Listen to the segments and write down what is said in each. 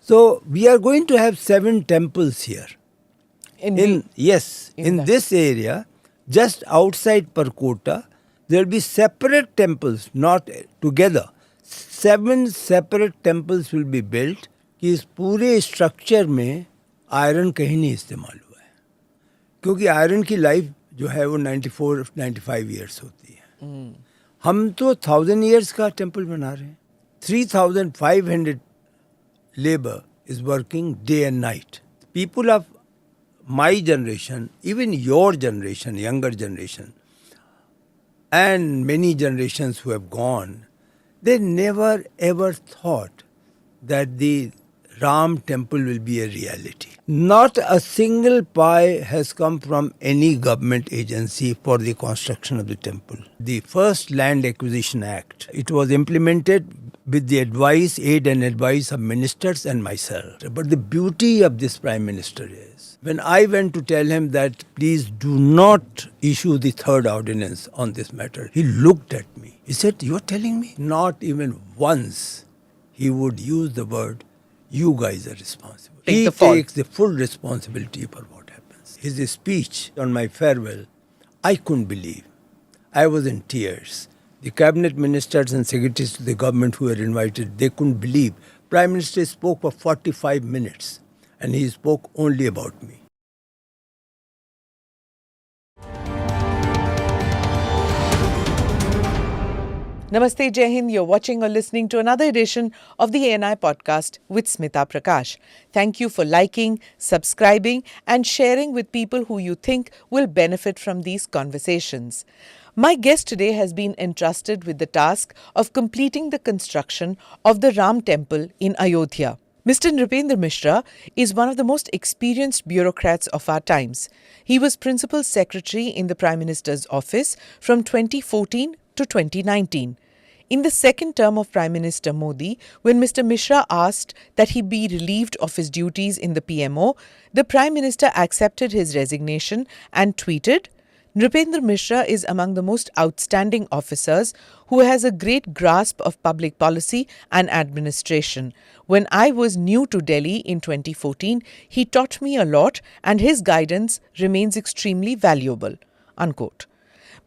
So we are going to have 7 temples here. In this area, just outside Perkota, there will be separate temples, not together. 7 separate temples will be built. कि इस पूरे structure में iron कहीं नहीं इस्तेमाल हुआ है, क्योंकि आयरन की लाइफ जो है वो 94-95 ईयर्स होती है. हम तो 1000 ईयर्स का टेम्पल बना रहे हैं. 3500 labor is working day and night. People of my generation, even your generation, younger generation, and many generations who have gone, they never ever thought that the Ram temple will be a reality. Not a single pie has come from any government agency for the construction of the temple. The first Land Acquisition Act, it was implemented with the advice, aid and advice of ministers and myself. But the beauty of this Prime Minister is, when I went to tell him that please do not issue the third ordinance on this matter, he looked at me. He said, "You are telling me?" Not even once he would use the word, "You guys are responsible." He takes the full responsibility for what happens. His speech on my farewell, I couldn't believe. I was in tears. The cabinet ministers and secretaries to the government who were invited, they couldn't believe. Prime Minister spoke for 45 minutes and he spoke only about me. Namaste, Jai Hind. You're watching or listening to another edition of the ANI podcast with Smita Prakash. Thank you for liking, subscribing, and sharing with people who you think will benefit from these conversations. My guest today has been entrusted with the task of completing the construction of the Ram temple in Ayodhya. Mr. Nripendra Misra is one of the most experienced bureaucrats of our times. He was Principal Secretary in the Prime Minister's office from 2014 to 2019. In the second term of Prime Minister Modi, when Mr. Misra asked that he be relieved of his duties in the PMO, the Prime Minister accepted his resignation and tweeted, "Nripendra Misra is among the most outstanding officers who has a great grasp of public policy and administration. When I was new to Delhi in 2014, he taught me a lot and his guidance remains extremely valuable." Unquote.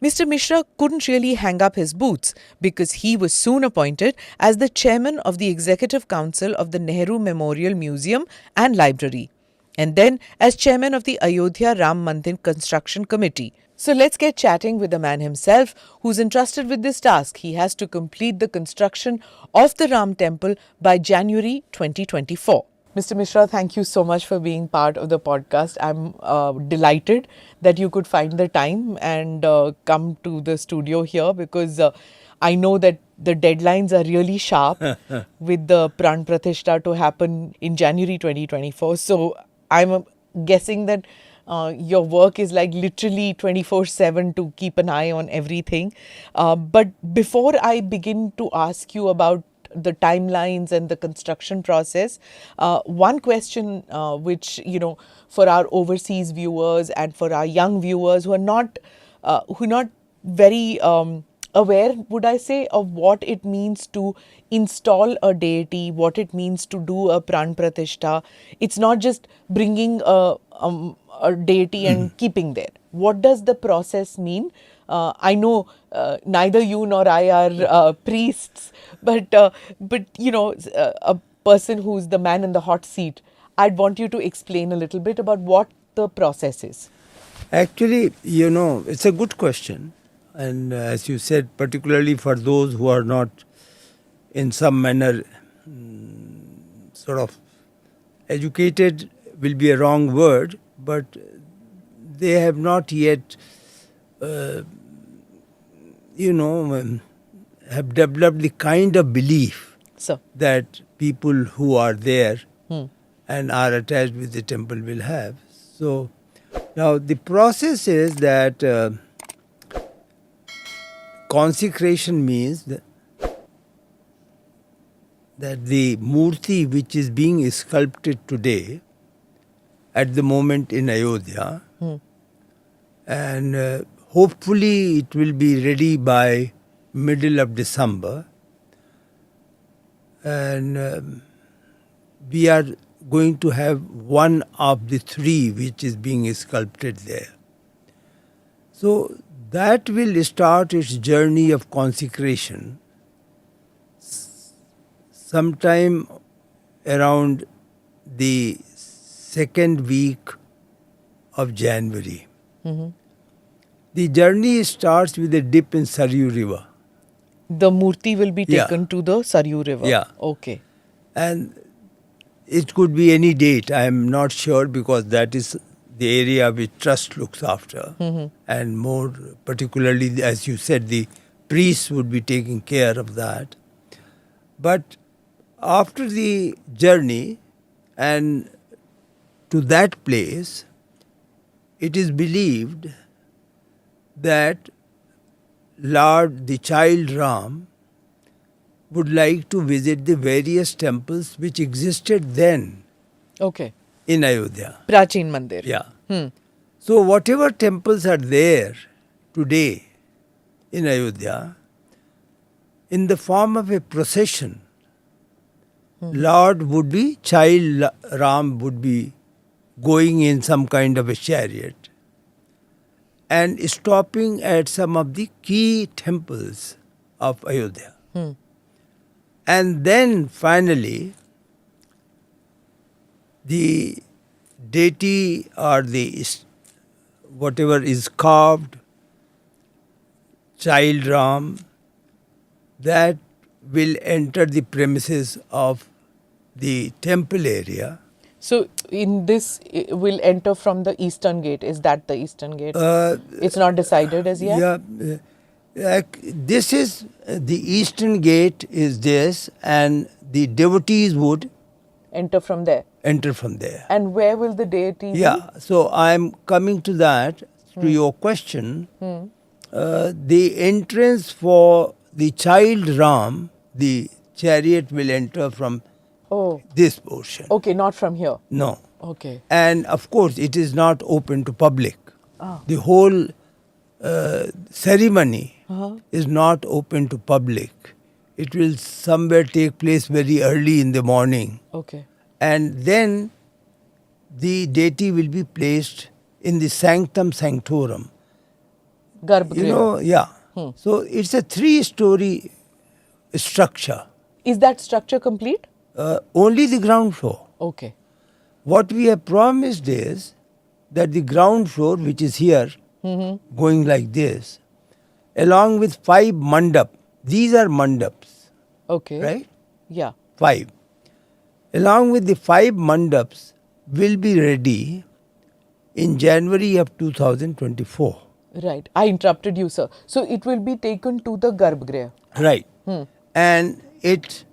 Mr. Misra couldn't really hang up his boots because he was soon appointed as the chairman of the Executive Council of the Nehru Memorial Museum and Library, and then as chairman of the Ayodhya Ram Mandir Construction Committee. So let's get chatting with the man himself who's entrusted with this task. He has to complete the construction of the Ram temple by January 2024. Mr. Misra, thank you so much for being part of the podcast. I'm delighted that you could find the time and come to the studio here because I know that the deadlines are really sharp with the Pran Pratishtha to happen in January 2024. So I'm guessing that your work is like literally 24/7 to keep an eye on everything. But before I begin to ask you about the timelines and the construction process, one question which, for our overseas viewers and for our young viewers who are not very aware, would I say, of what it means to install a deity, what it means to do a Pran Pratishtha. It's not just bringing a deity and keeping there. What does the process mean? I know neither you nor I are priests, but a person who's the man in the hot seat, I'd want you to explain a little bit about what the process is. Actually, it's a good question. And as you said, particularly for those who are not in some manner sort of educated will be a wrong word, but they have not yet, have developed the kind of belief that people who are there and are attached with the temple will have. So now the process is that consecration means that the murti which is being sculpted today at the moment in Ayodhya, and hopefully it will be ready by middle of December, and we are going to have one of the three which is being sculpted there. So that will start its journey of consecration sometime around the second week of January. The journey starts with a dip in Saryu River. The Murti will be Yeah. taken to the Saryu River. Yeah. Okay. And it could be any date, I am not sure, because that is the area which trust looks after. And more particularly, as you said, the priests would be taking care of that. But after the journey and to that place, it is believed that Lord, the child Ram, would like to visit the various temples which existed then Okay. in Ayodhya. Prachin Mandir. Yeah. So whatever temples are there today in Ayodhya, in the form of a procession, Lord would be, child Ram would be going in some kind of a chariot and stopping at some of the key temples of Ayodhya. And then finally, the deity or the whatever is carved, child Ram, that will enter the premises of the temple area. So in this will enter from the eastern gate. Is that the eastern gate? It's not decided as yet? Yeah. This is the eastern gate is this, and the devotees would Enter from there. enter from there. And where will the deity be? Yeah, so I am coming to that, to your question. The entrance for the child Ram, the chariot will enter from Oh, this portion. okay, not from here. No. Okay. And of course, it is not open to public. Ah. The whole ceremony is not open to public. It will somewhere take place very early in the morning. Okay. And then the deity will be placed in the sanctum sanctorum. Garbhagriha. Yeah. So it's a 3-story structure. Is that structure complete? Only the ground floor. Okay. What we have promised is that the ground floor, which is here, going like this, along with 5 mandap, these are mandaps, Okay. right? Yeah. 5. Along with the 5 mandaps will be ready in January of 2024. Right. I interrupted you, sir. So it will be taken to the Garbhagriha. Right. And it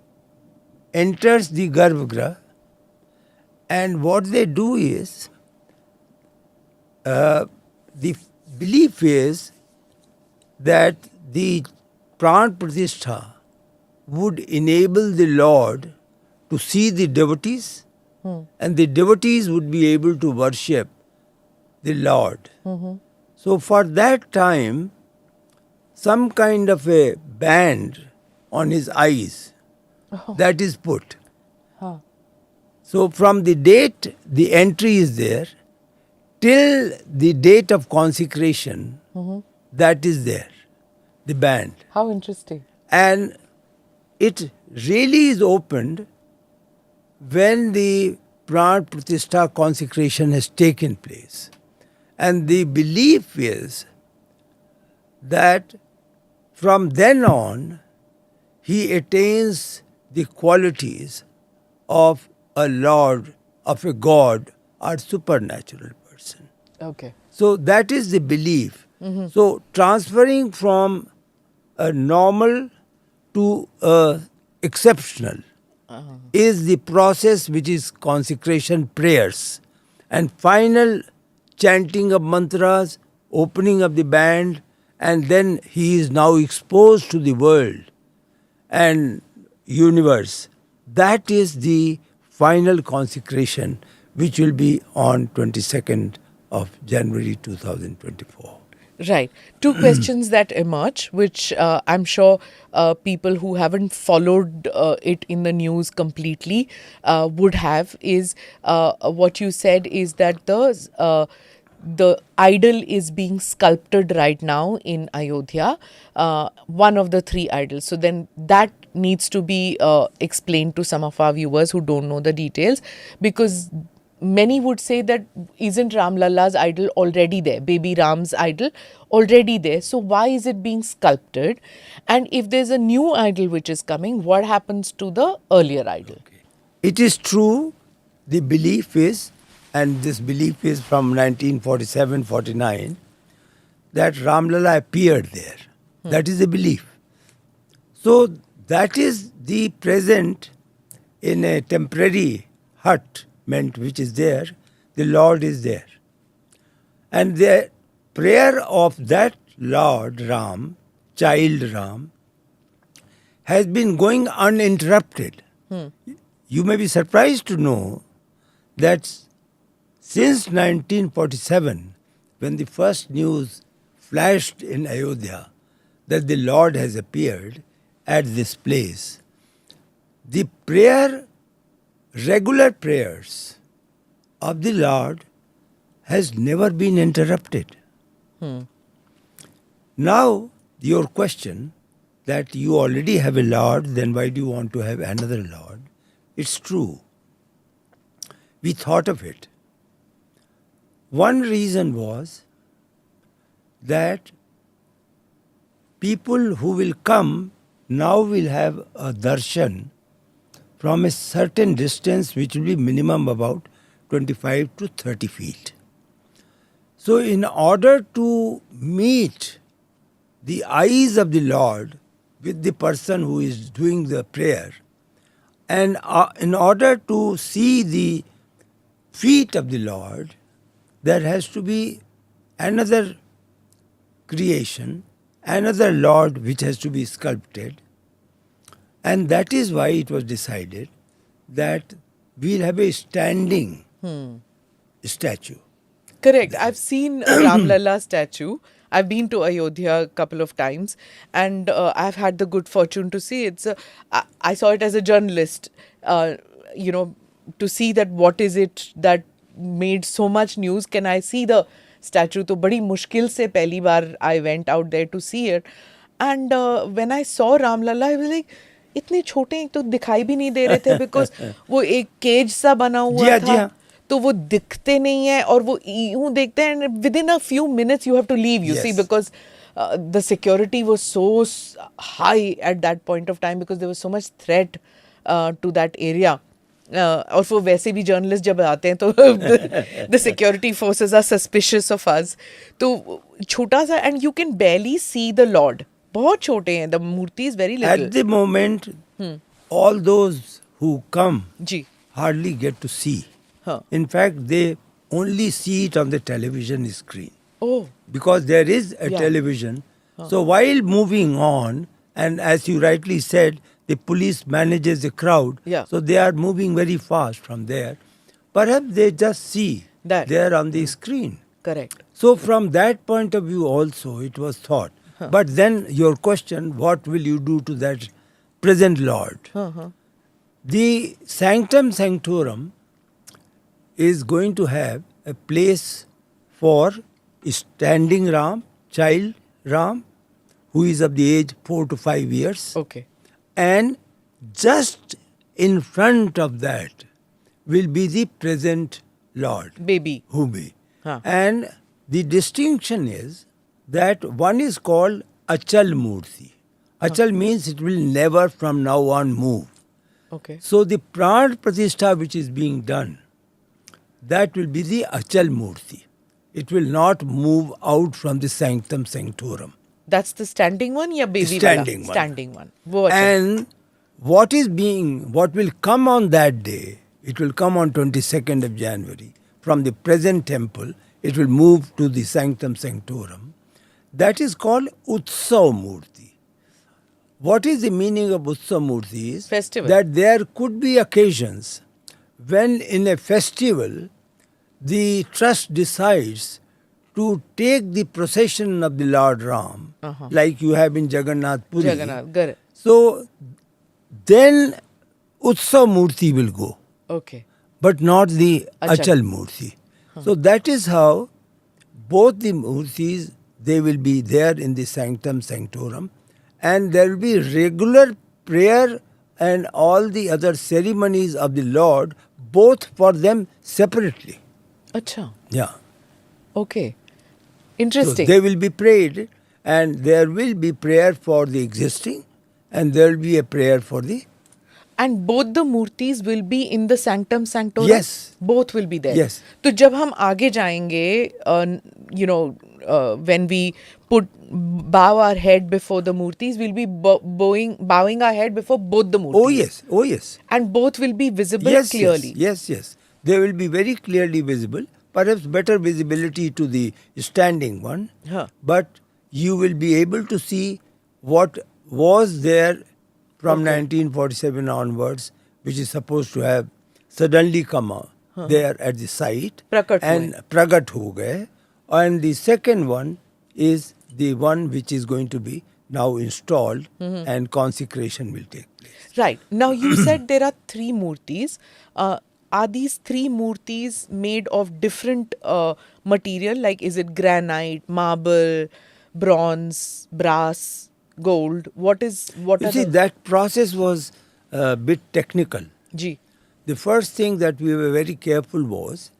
enters the Garbhagriha, and what they do is, the belief is that the Pran Pratishtha would enable the Lord to see the devotees, and the devotees would be able to worship the Lord. So for that time, some kind of a band on his eyes, that is put. So from the date the entry is there, till the date of consecration, that is there, the band. How interesting. And it really is opened when the Pran Pratishtha consecration has taken place. And the belief is that from then on, he attains the qualities of a Lord, of a God, or supernatural person. Okay. So that is the belief. So transferring from a normal to a exceptional is the process which is consecration prayers. And final chanting of mantras, opening of the band, and then he is now exposed to the world and universe. That is the final consecration, which will be on 22nd of January 2024. Right. Two questions that emerge, which I'm sure people who haven't followed it in the news completely would have, is what you said is that the idol is being sculpted right now in Ayodhya, one of the three idols. So then that needs to be explained to some of our viewers who don't know the details, because many would say that isn't Ram Lalla's idol already there, baby Ram's idol already there, so why is it being sculpted? And if there's a new idol which is coming, what happens to the earlier idol? It is true, the belief is, and this belief is from 1947-49, that Ram Lalla appeared there. That is the belief. So that is the present in a temporary hut meant which is there, the Lord is there. And the prayer of that Lord Ram, child Ram, has been going uninterrupted. You may be surprised to know that since 1947, when the first news flashed in Ayodhya that the Lord has appeared at this place, the regular prayers of the Lord has never been interrupted. Now, your question that you already have a Lord, then why do you want to have another Lord? It's true. We thought of it. One reason was that people who will come now will have a darshan from a certain distance, which will be minimum about 25 to 30 feet. So in order to meet the eyes of the Lord with the person who is doing the prayer, and in order to see the feet of the Lord, there has to be another creation, another Lord which has to be sculpted. And that is why it was decided that we'll have a standing statue. Correct. I've seen a Ram Lalla statue. I've been to Ayodhya a couple of times, and I've had the good fortune to see it. So I saw it as a journalist, to see that what is it that made so much news. Can I see the statue? तो बड़ी मुश्किल से पहली बार I went out there to see it, and when I saw Ram Lalla, I was like, इतने छोटे एक तो दिखाई भी नहीं दे रहे थे, because वो एक केज सा बना हुआ था, तो वो दिखते नहीं है, और वो यूं देखते हैं, and within a few minutes you have to leave, you see, because the security was so high at that point of time, because there was so much threat to that area. और वो वैसे भी journalist जब आते हैं तो the security forces are suspicious of us. तो छोटा सा, and you can barely see the Lord. बहुत छोटे हैं, the Murthy is very little. At the moment, all those who come ji. hardly get to see. Huh. In fact, they only see it on the television screen. Oh. Because there is a television. So while moving on, and as you rightly said, the police manages the crowd. So they are moving very fast from there. Perhaps they just see that there on the screen. Correct. So from that point of view also it was thought. But then your question, what will you do to that present Lord? The Sanctum Sanctorum is going to have a place for standing Ram, child Ram, who is of the age 4 to 5 years. Okay. And just in front of that will be the present Lord. Baby. Who be. And the distinction is that one is called Achal Murti. Achal means it will never from now on move. Okay. So the Pran Pratishtha which is being done, that will be the Achal Murti. It will not move out from the Sanctum Sanctorum. That's the standing one, या baby standing वाला? one. Standing one. वो अच्छा. And what will come on that day, it will come on 22nd of January. From the present temple, it will move to the Sanctum Sanctorum. That is called Utsav Murti. What is the meaning of Utsav Murti is Festival. That there could be occasions when in a festival, the trust decides to take the procession of the Lord Ram, like you have in Jagannath Puri. Jagannath, got it. So then Utsav Murti will go, Okay. but not the Achal. Achal Murti. So that is how both the Murtis, they will be there in the Sanctum Sanctorum, and there will be regular prayer and all the other ceremonies of the Lord, both for them separately. Acha. Yeah. Okay. So Interesting. they will be prayed, and there will be prayer for the existing, and there will be a prayer for the... And both the murtis will be in the sanctum sanctorum? Yes. Both will be there? Yes. तो जब हम आगे जाएंगे, when we bow our head before the murtis, we'll be bowing our head before both the murtis. Oh yes, oh yes. And both will be visible Yes, clearly. yes. They will be very clearly visible. Perhaps better visibility to the standing one. Huh. But you will be able to see what was there from 1947 onwards, which is supposed to have suddenly come out there at the site. Prakat and hue. Pragat ho gaye. And the second one is the one which is going to be now installed, and consecration will take place. Right. Now you said there are three murtis. Are these three murtis made of different material? Like, is it granite, marble, bronze, brass, gold? What You are see, that process was a bit technical. Ji. The first thing that we were very careful was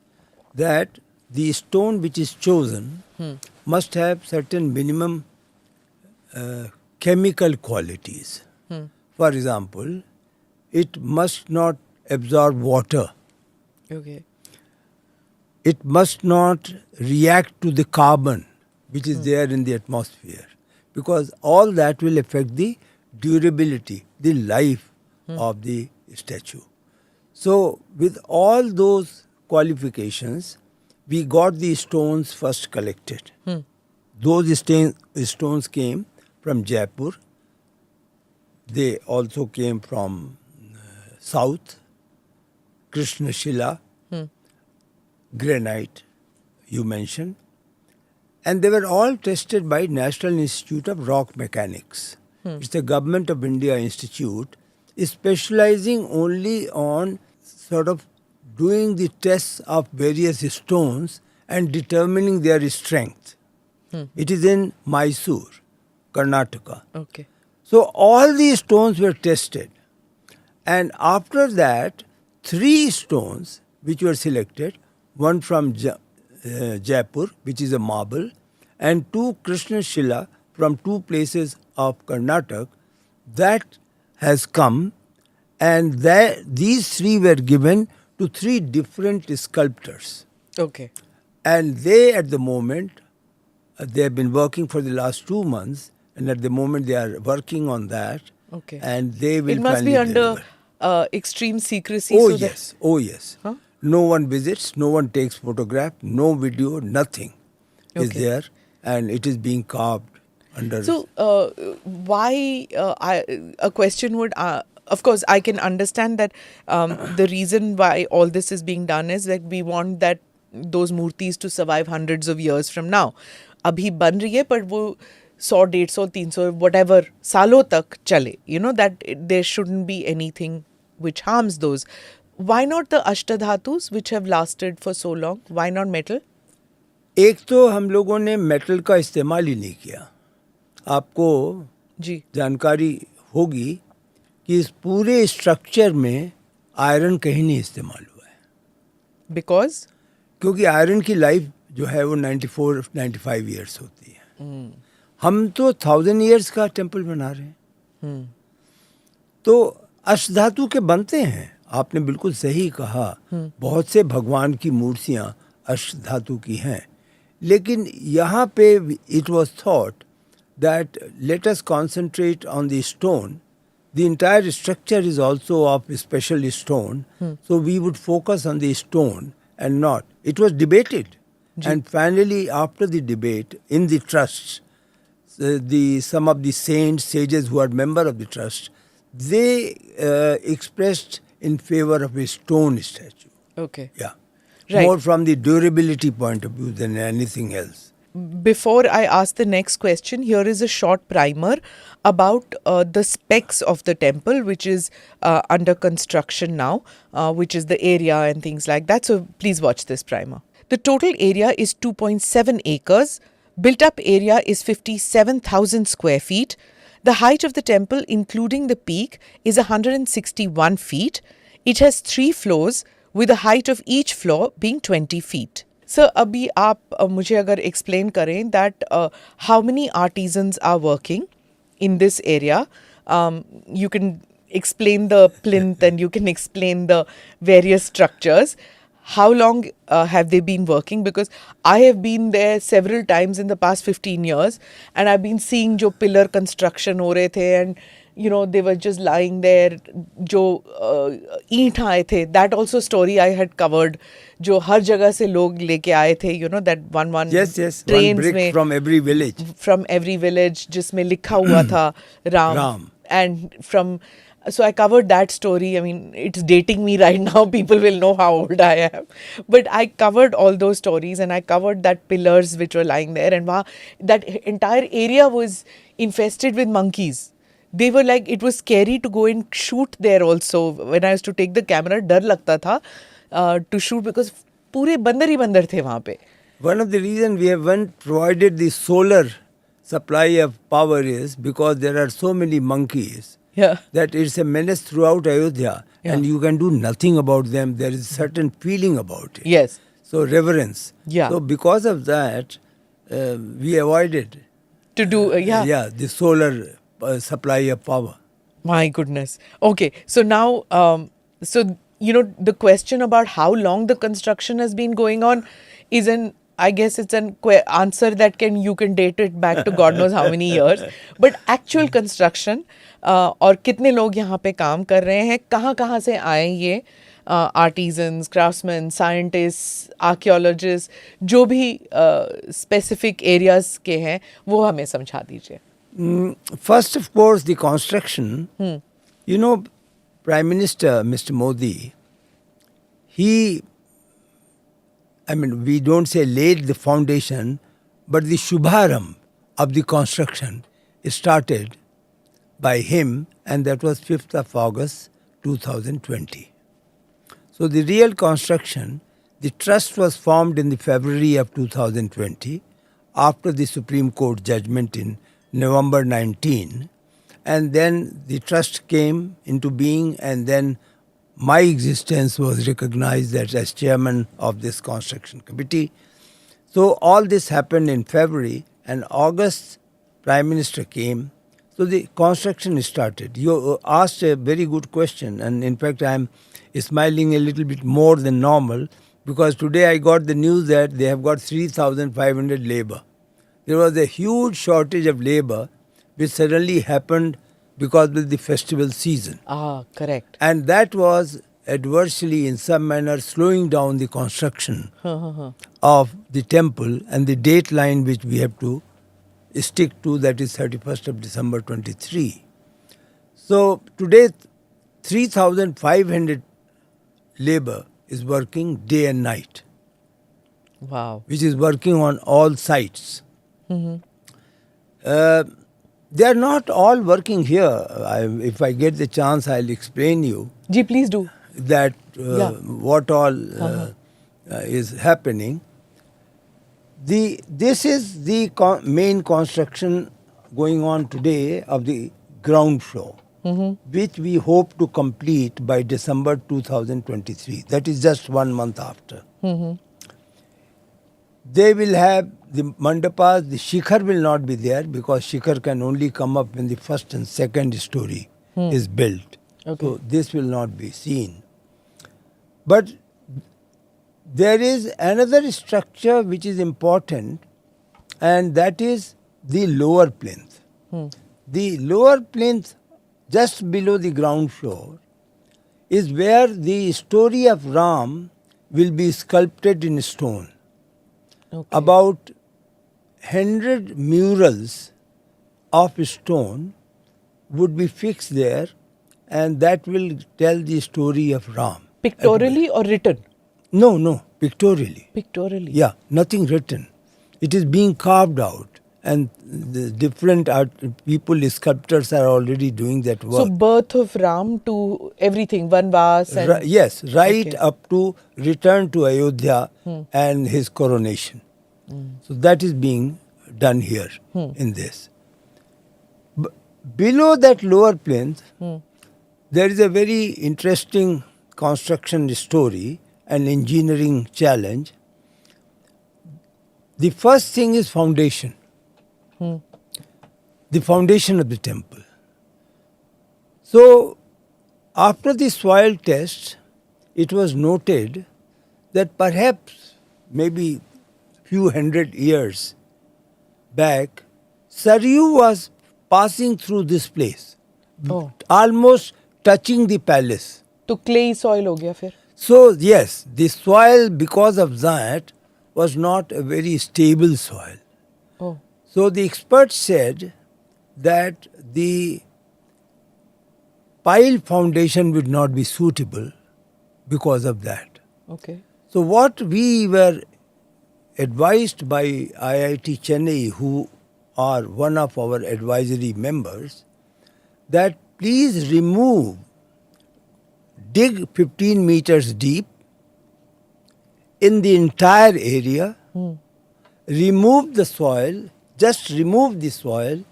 that the stone which is chosen must have certain minimum chemical qualities. For example, it must not absorb water. Okay. It must not react to the carbon which is there in the atmosphere, because all that will affect the durability, the life of the statue. So with all those qualifications, we got the stones first collected. Those stones came from Jaipur. They also came from south, Krishna Shila, granite, you mentioned. And they were all tested by National Institute of Rock Mechanics. It's the Government of India Institute, specializing only on sort of doing the tests of various stones and determining their strength. It is in Mysore, Karnataka. Okay. So all these stones were tested. And after that, 3 stones which were selected, one from Jaipur, which is a marble, and 2 Krishna Shila from 2 places of Karnataka, that has come, and these 3 were given to 3 different sculptors. Okay. And they, at the moment, they have been working for the last 2 months, and at the moment they are working on that. Okay. And they will It must be finally under deliver. extreme secrecy. Oh so yes, oh yes. Huh? No one visits, no one takes photograph, no video, nothing is Okay. there, and it is being carved under. So, why a question would, of course, I can understand that the reason why all this is being done is that we want that those murtis to survive hundreds of years from now. अभी बन रही है, पर वो 100, 150, 300, whatever सालों तक चले. You know that there shouldn't be anything which harms those. Why not the ashtadhatus which have lasted for so long? Why not metal? एक तो हम लोगों ने मेटल का इस्तेमाल ही नहीं किया. आपको जी. जानकारी होगी कि इस पूरे स्ट्रक्चर में आयरन कहीं नहीं इस्तेमाल हुआ है. Because? क्योंकि आयरन की लाइफ जो है वो 94-95 ईयर्स होती है. हम तो 1000 ईयर्स का टेम्पल बना रहे हैं. तो अष्टधातु के बनते हैं. आपने बिल्कुल सही कहा. बहुत से भगवान की मूर्तियाँ अष्टधातु की हैं. लेकिन यहाँ पे it was thought that let us concentrate on the stone. The entire structure is also of special stone. So we would focus on the stone and not. It was debated. And finally, after the debate, in the trust, some of the saints, sages who are member of the trust, they expressed in favor of a stone statue. Okay. Yeah. Right. more from the durability point of view than anything else. Before I ask the next question, here is a short primer about the specs of the temple, which is under construction now, which is the area and things like that. So please watch this primer. The total area is 2.7 acres. Built up area is 57,000 square feet. The height of the temple, including the peak, is 161 feet. It has 3 floors, with the height of each floor being 20 feet. Sir, अभी आप मुझे अगर explain करें that how many artisans are working in this area. You can explain the plinth and you can explain the various structures. How long have they been working? Because I have been there several times in the past 15 years and I've been seeing जो pillar construction हो रहे थे and you know they were just lying there. जो ईंट आए थे, that also story I had covered. जो हर जगह से लोग लेके आए थे, you know that one Yes, one trains brick में from every village. From every village जिसमें लिखा हुआ था Ram. And from so I covered that story. I mean, it's dating me right now. People will know how old I am. But I covered all those stories and I covered that pillars which were lying there. And that entire area was infested with monkeys. They were like, it was scary to go and shoot there also. When I used to take the camera, डर लगता था to shoot because पूरे बंदर ही बंदर थे वहाँ पे. One of the reasons we haven't provided the solar supply of power is because there are so many monkeys. Yeah. That it's a menace throughout Ayodhya and you can do nothing about them. There is a certain feeling about it. Yes. So reverence. Yeah. So because of that, we avoided To do, the solar supply of power. My goodness. Okay. So now, you know, the question about how long the construction has been going on is I guess it's an answer that you can date it back to God knows how many years. But actual construction और कितने लोग यहाँ पे काम कर रहे हैं, कहाँ से आए ये artisans, craftsmen, scientists, archaeologists, जो भी specific areas के हैं, वो हमें समझा दीजिए. First, of course, the construction. You know, Prime Minister Mr. Modi, we don't say laid the foundation, but the Shubharam of the construction started by him, and that was 5th of August 2020. So the real construction, the trust was formed in the February of 2020 after the Supreme Court judgment in November 19, and then the trust came into being, and then my existence was recognized as chairman of this construction committee. So all this happened in February, and August Prime Minister came. So the construction started. You asked a very good question, and in fact I am smiling a little bit more than normal because today I got the news that they have got 3,500 labor. There was a huge shortage of labor which suddenly happened because of the festival season. Correct. And that was adversely in some manner slowing down the construction of the temple and the date line which we have to stick to, that is 31st of December 23. So today 3,500 labor is working day and night. Wow. Which is working on all sites. They are not all working here. If I get the chance, I'll explain you. Ji, please do. That what all is happening. This is the main construction going on today of the ground floor, which we hope to complete by December 2023. That is just 1 month after. They will have the mandapas. The shikhar will not be there because shikhar can only come up when the first and second story is built. Okay. So this will not be seen. But there is another structure which is important, and that is the lower plinth. The lower plinth, just below the ground floor, is where the story of Ram will be sculpted in stone. Okay. About 100 murals of stone would be fixed there, and that will tell the story of Ram. Pictorially or written? No. pictorially. Pictorially. Yeah, nothing written. It is being carved out, and the different people, sculptors are already doing that work. So birth of Ram to everything, Vanvas and Yes, right Okay. up to return to Ayodhya and his coronation. So that is being done here in this. Below that lower plinth, there is a very interesting construction story and engineering challenge. The first thing is foundation. The foundation of the temple. So, after the soil test, it was noted that perhaps maybe few hundred years back, Saryu was passing through this place, Oh. almost touching the palace. तो clay soil हो गया फिर. So, yes, the soil, because of that, was not a very stable soil. Oh. So, the experts said that the pile foundation would not be suitable because of that. Okay. So, what we were advised by IIT Chennai, who are one of our advisory members, that please dig 15 meters deep in the entire area, remove the soil, just remove the soil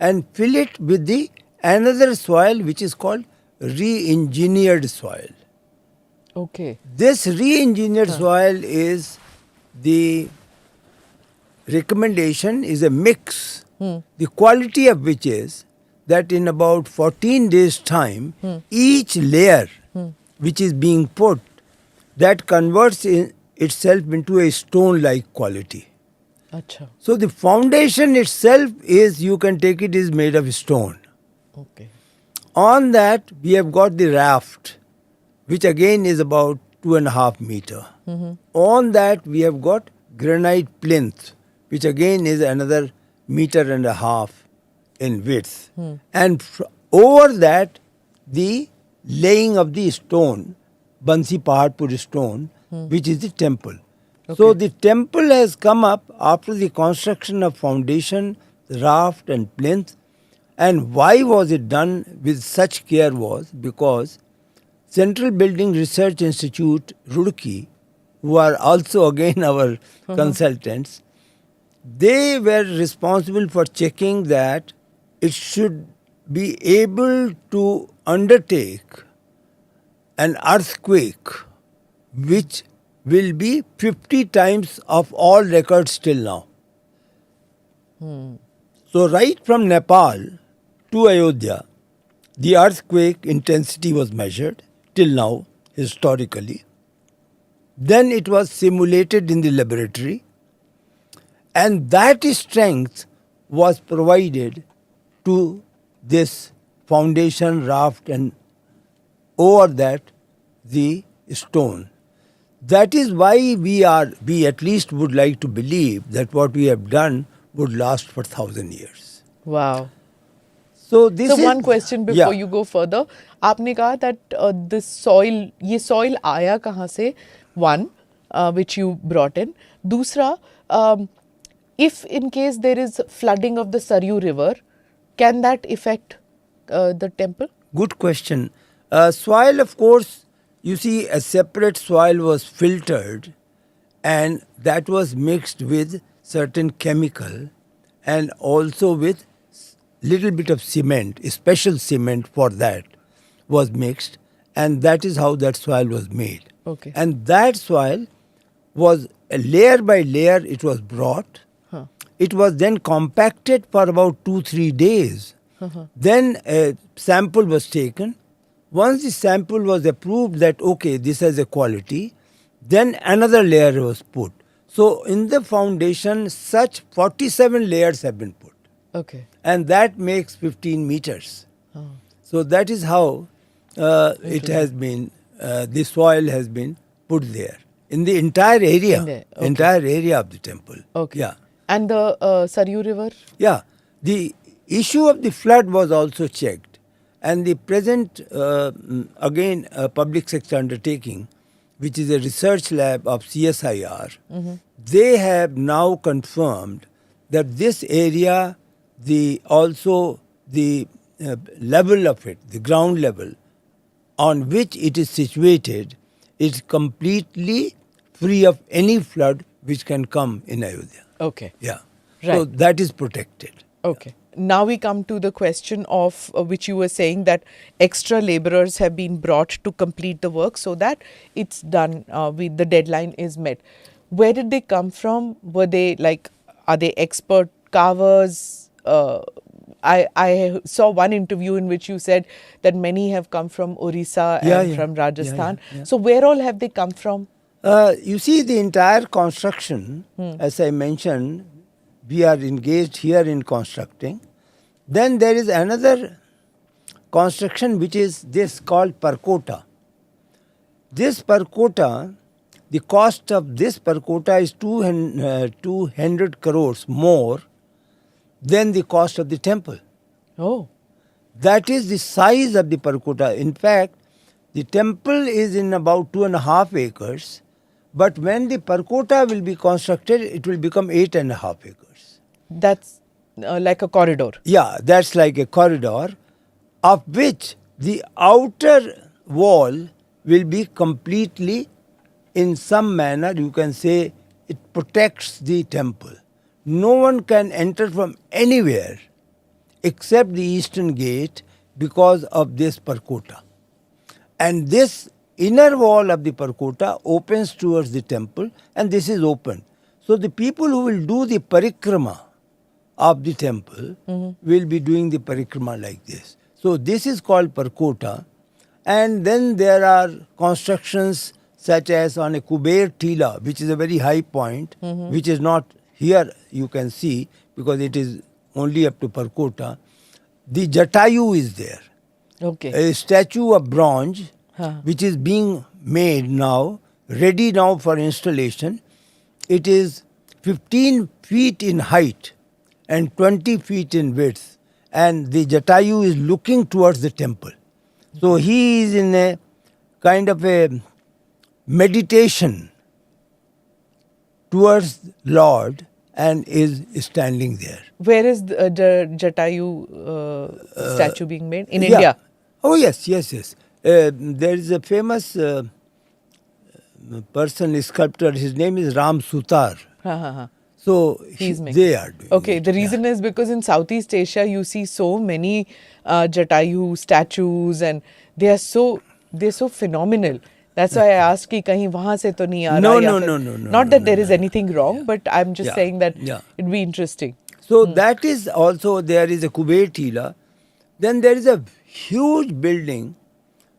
and fill it with the another soil which is called re-engineered soil. Okay. This re-engineered soil is the recommendation is a mix, the quality of which is that in about 14 days time, each layer which is being put, that converts itself into a stone-like quality. अच्छा. So the foundation itself is, you can take it, is made of stone. Okay. On that we have got the raft, which again is about 2.5 meters. On that we have got granite plinth, which again is another 1.5 meters in width. And over that, the laying of the stone, Bansi Paharpur stone, which is the temple. So the temple has come up after the construction of foundation, raft and plinth. And why was it done with such care was because Central Building Research Institute, Roorkee, who are also again our consultants, they were responsible for checking that it should be able to undertake an earthquake which will be 50 times of all records till now. So right from Nepal to Ayodhya, the earthquake intensity was measured till now historically. Then it was simulated in the laboratory, and that strength was provided to this foundation, raft, and over that the stone. That is why we at least would like to believe that what we have done would last for 1,000 years. Wow. So this So is one question before you go further. आपने कहा that this soil, ये soil आया कहाँ से? One, which you brought in. दूसरा, if in case there is flooding of the Saryu river, can that affect the temple? Good question. Soil, of course, you see, a separate soil was filtered, and that was mixed with certain chemical and also with little bit of cement, a special cement for that was mixed, and that is how that soil was made. Okay. And that soil was layer by layer, it was brought. It was then compacted for about 2-3 days. Then a sample was taken. Once the sample was approved that, okay, this has a quality, then another layer was put. So in the foundation, such 47 layers have been put. Okay. And that makes 15 meters. So that is how it has been, the soil has been put there. In the entire area, In there, okay. entire area of the temple. Okay. Yeah. And the Saryu river? Yeah. The issue of the flood was also checked. And the present, again, public sector undertaking, which is a research lab of CSIR, they have now confirmed that this area, the level of it, the ground level on which it is situated, is completely free of any flood which can come in Ayodhya. Okay. Yeah. Right. So that is protected. Okay. Now we come to the question of which you were saying that extra laborers have been brought to complete the work so that it's done, the deadline is met. Where did they come from? Were they are they expert carvers? I saw one interview in which you said that many have come from Orissa and from Rajasthan. Yeah. So where all have they come from? You see, the entire construction, as I mentioned, we are engaged here in constructing. Then there is another construction which is this called percotta. This percotta, the cost of this percotta is 200 crores more than the cost of the temple. Oh. That is the size of the percotta. In fact, the temple is in about 2.5 acres, but when the percotta will be constructed, it will become 8.5 acres. That's like a corridor. Yeah, that's like a corridor, of which the outer wall will be completely, in some manner, you can say, it protects the temple. No one can enter from anywhere except the eastern gate because of this percotta. And this inner wall of the percotta opens towards the temple, and this is open. So the people who will do the parikrama of the temple will be doing the parikrama like this. So this is called percotta. And then there are constructions such as on a Kuber Tila, which is a very high point, which is not here you can see because it is only up to percotta. The Jatayu is there. Okay. A statue of bronze which is being made now, ready now for installation. It is 15 feet in height and 20 feet in width, and the Jatayu is looking towards the temple. So he is in a kind of a meditation towards Lord and is standing there. Where is the Jatayu statue being made? In Yeah. India? Oh yes. There is a famous sculptor, his name is Ram Sutar. So they are doing Okay, it. the reason is because in Southeast Asia you see so many Jatayu statues and they're so phenomenal. That's why I asked कि कहीं वहाँ से तो नहीं आ रहा या फिर- Not that there is anything wrong, but I'm just saying that it'd be interesting. So that is also, there is a Kuber Tila. Then there is a huge building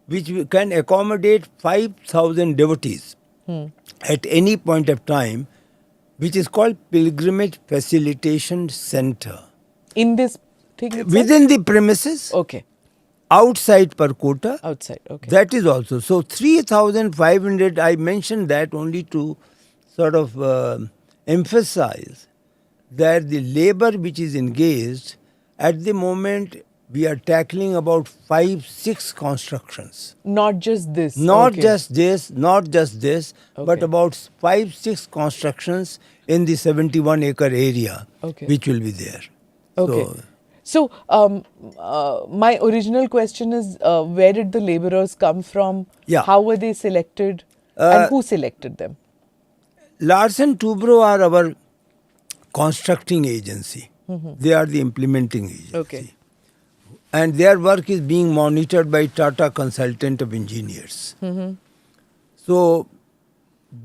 which can accommodate 5,000 devotees at any point of time, which is called Pilgrimage Facilitation Center. In this thing itself? Within the premises, Okay, outside percotta, outside. Okay. that is also. So 3,500, I mentioned that only to sort of emphasize that the labor which is engaged, at the moment we are tackling about 5-6 constructions. Not just this. Not okay. just this, but Okay. about 5-6 constructions in the 71-acre area, Okay. which will be there. Okay. So, my original question is, where did the laborers come from? Yeah. How were they selected? And who selected them? Larsen Toubro are our constructing agency. They are the implementing agency. Okay. And their work is being monitored by Tata Consultant of Engineers. So,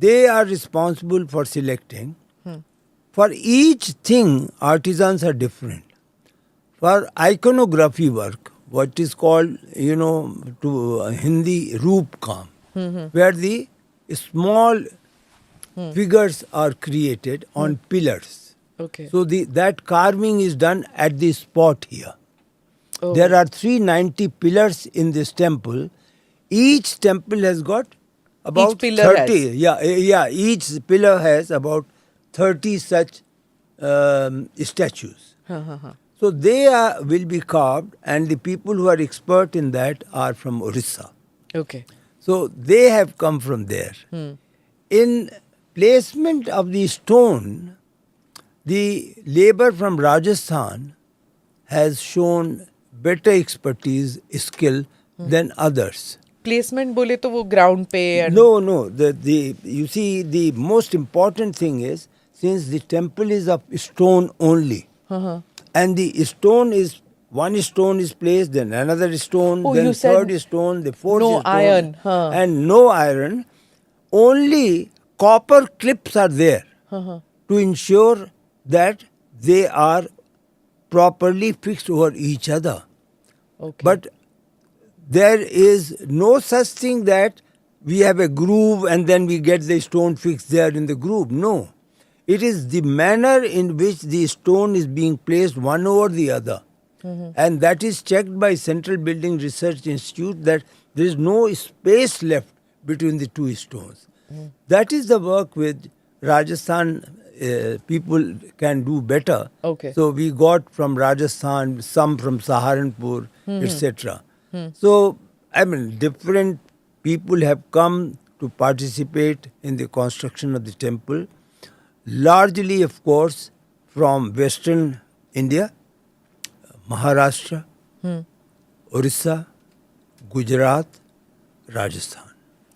they are responsible for selecting. For each thing, artisans are different. For iconography work, what is called, to Hindi, Roop Kam, where the small figures are created on pillars. Okay. So that carving is done at the spot here. Oh. There are 390 pillars in this temple. Each temple has got about Each pillar 30. has. Each pillar has about 30 such statues. So they will be carved, and the people who are expert in that are from Orissa. Okay. So they have come from there. In placement of the stone, the labor from Rajasthan has shown better expertise, skill than others. Placement बोले तो वो ground पे and No. You see, the most important thing is, since the temple is of stone only, and the stone is, one stone is placed, then another stone, Oh, then you said third stone, the fourth no stone, iron, and no iron. Only copper clips are there to ensure that they are properly fixed over each other. Okay. But there is no such thing that we have a groove and then we get the stone fixed there in the groove. No. It is the manner in which the stone is being placed one over the other. And that is checked by Central Building Research Institute, that there is no space left between the two stones. That is the work with Rajasthan people can do better. Okay. So we got from Rajasthan, some from Saharanpur, etc. So, I mean, different people have come to participate in the construction of the temple, largely, of course, from Western India, Maharashtra, Orissa, Gujarat, Rajasthan.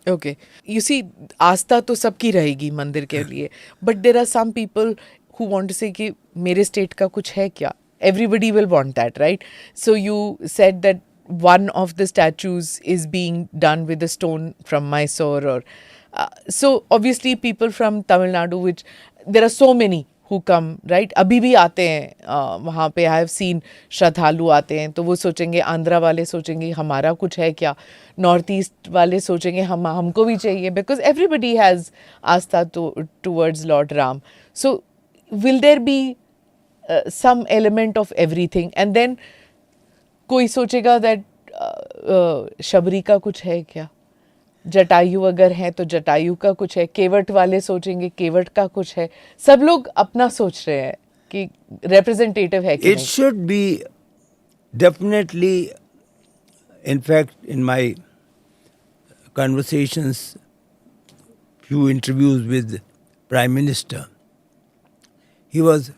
Okay. You see, आस्था तो सबकी रहेगी मंदिर के लिए, but there are some people who want to say कि मेरे state का कुछ है क्या? Everybody will want that, right? So you said that one of the statues is being done with a stone from Mysore, or so obviously people from Tamil Nadu, which there are so many who come, right? अभी भी आते हैं वहाँ पे. I have seen श्रद्धालु आते हैं, तो वो सोचेंगे, आंध्रा वाले सोचेंगे हमारा कुछ है क्या, नॉर्थ ईस्ट वाले सोचेंगे हमको भी चाहिए, because everybody has Aastha towards Lord Ram. So will there be some element of everything? And then कोई सोचेगा that शबरी का कुछ है क्या, जटायु अगर है तो जटायु का कुछ है, केवट वाले सोचेंगे केवट का कुछ है. सब लोग अपना सोच रहे हैं कि representative है कि It should be definitely, in fact, in my conversations, few interviews with Prime Minister, he was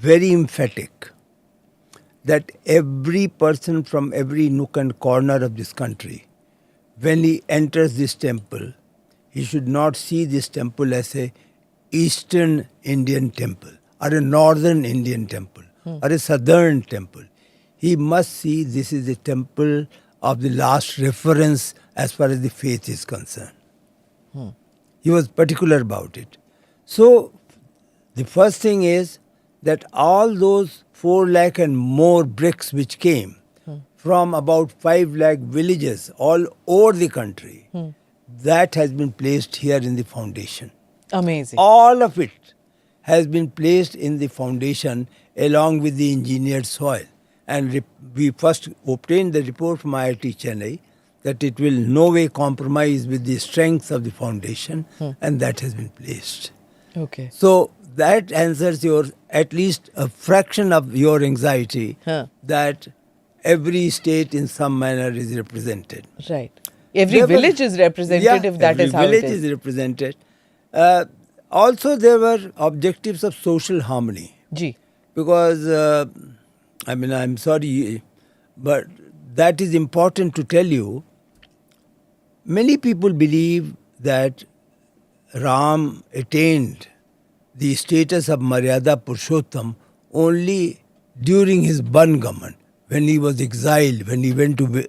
very emphatic that every person from every nook and corner of this country, when he enters this temple, he should not see this temple as a Eastern Indian temple or a Northern Indian temple or a Southern temple. He must see this is a temple of the last reference as far as the faith is concerned. He was particular about it. So, the first thing is that all those 4 lakh and more bricks which came from about 5 lakh villages all over the country, that has been placed here in the foundation. Amazing. All of it has been placed in the foundation along with the engineered soil. And we first obtained the report from IIT Chennai that it will no way compromise with the strength of the foundation, and that has been placed. Okay. So that answers your, at least a fraction of your anxiety, that every state in some manner is represented. Right. Every village is represented, if that is how it is. Every village is represented. Also, there were objectives of social harmony. Ji. Because, I mean, I'm sorry, but that is important to tell you. Many people believe that Ram attained the status of Maryada Purushottam only during his Bangaman, when he was exiled, when he went to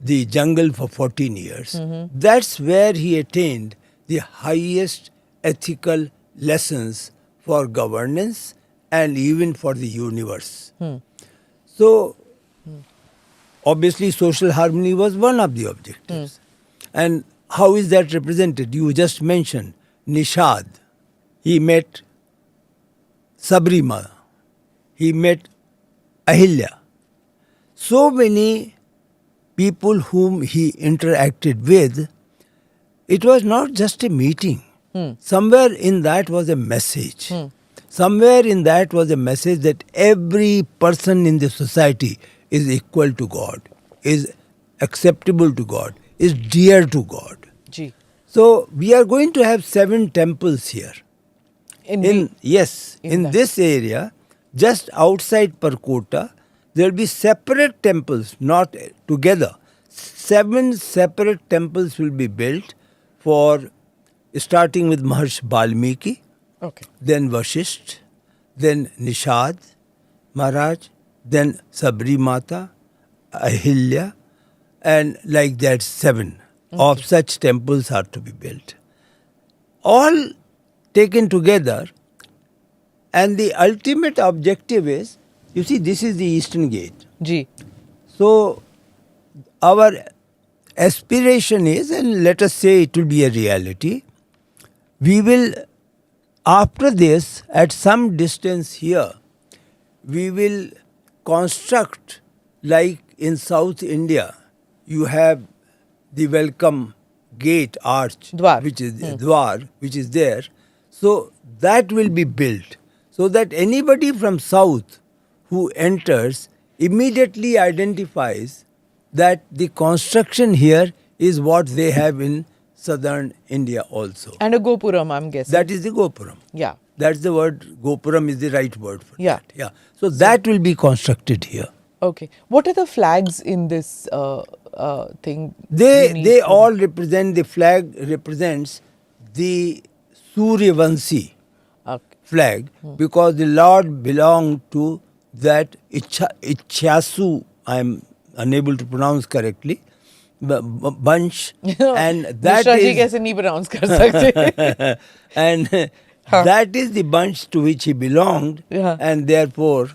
the jungle for 14 years. That's where he attained the highest ethical lessons for governance and even for the universe. So, obviously social harmony was one of the objectives. And how is that represented? You just mentioned Nishad. He met Sabrima. He met Ahilya. So many people whom he interacted with, it was not just a meeting. Somewhere in that was a message. Somewhere in that was a message that every person in the society is equal to God, is acceptable to God, is dear to God. Ji. So we are going to have 7 temples here. In that. this area, just outside Perkota, there will be separate temples, not together. 7 separate temples will be built for starting with Maharshi Balmiki, Okay. then Vashisht, then Nishad Maharaj, then Sabri Mata, Ahilya, and like that 7 of such temples are to be built. All taken together, and the ultimate objective is, you see, this is the Eastern Gate. Ji. So our aspiration is, and let us say it will be a reality, we will, after this, at some distance here, we will construct, like in South India, you have the welcome gate arch, Dwar. Dwar, which is there. So that will be built, so that anybody from south who enters immediately identifies that the construction here is what they have in southern India also. And a Gopuram, I'm guessing. That is the Gopuram. Yeah. That's the word. Gopuram is the right word for Yeah. that. Yeah. So that will be constructed here. Okay. What are the flags in this thing? They all represent, the flag represents the Suryavanshi Okay. flag, because the Lord belonged to that Ichyasu, I am unable to pronounce correctly, bunch, and that Mishra ji is kaise nahi pronounce kar sakte? and that is the bunch to which he belonged, Yeah. and therefore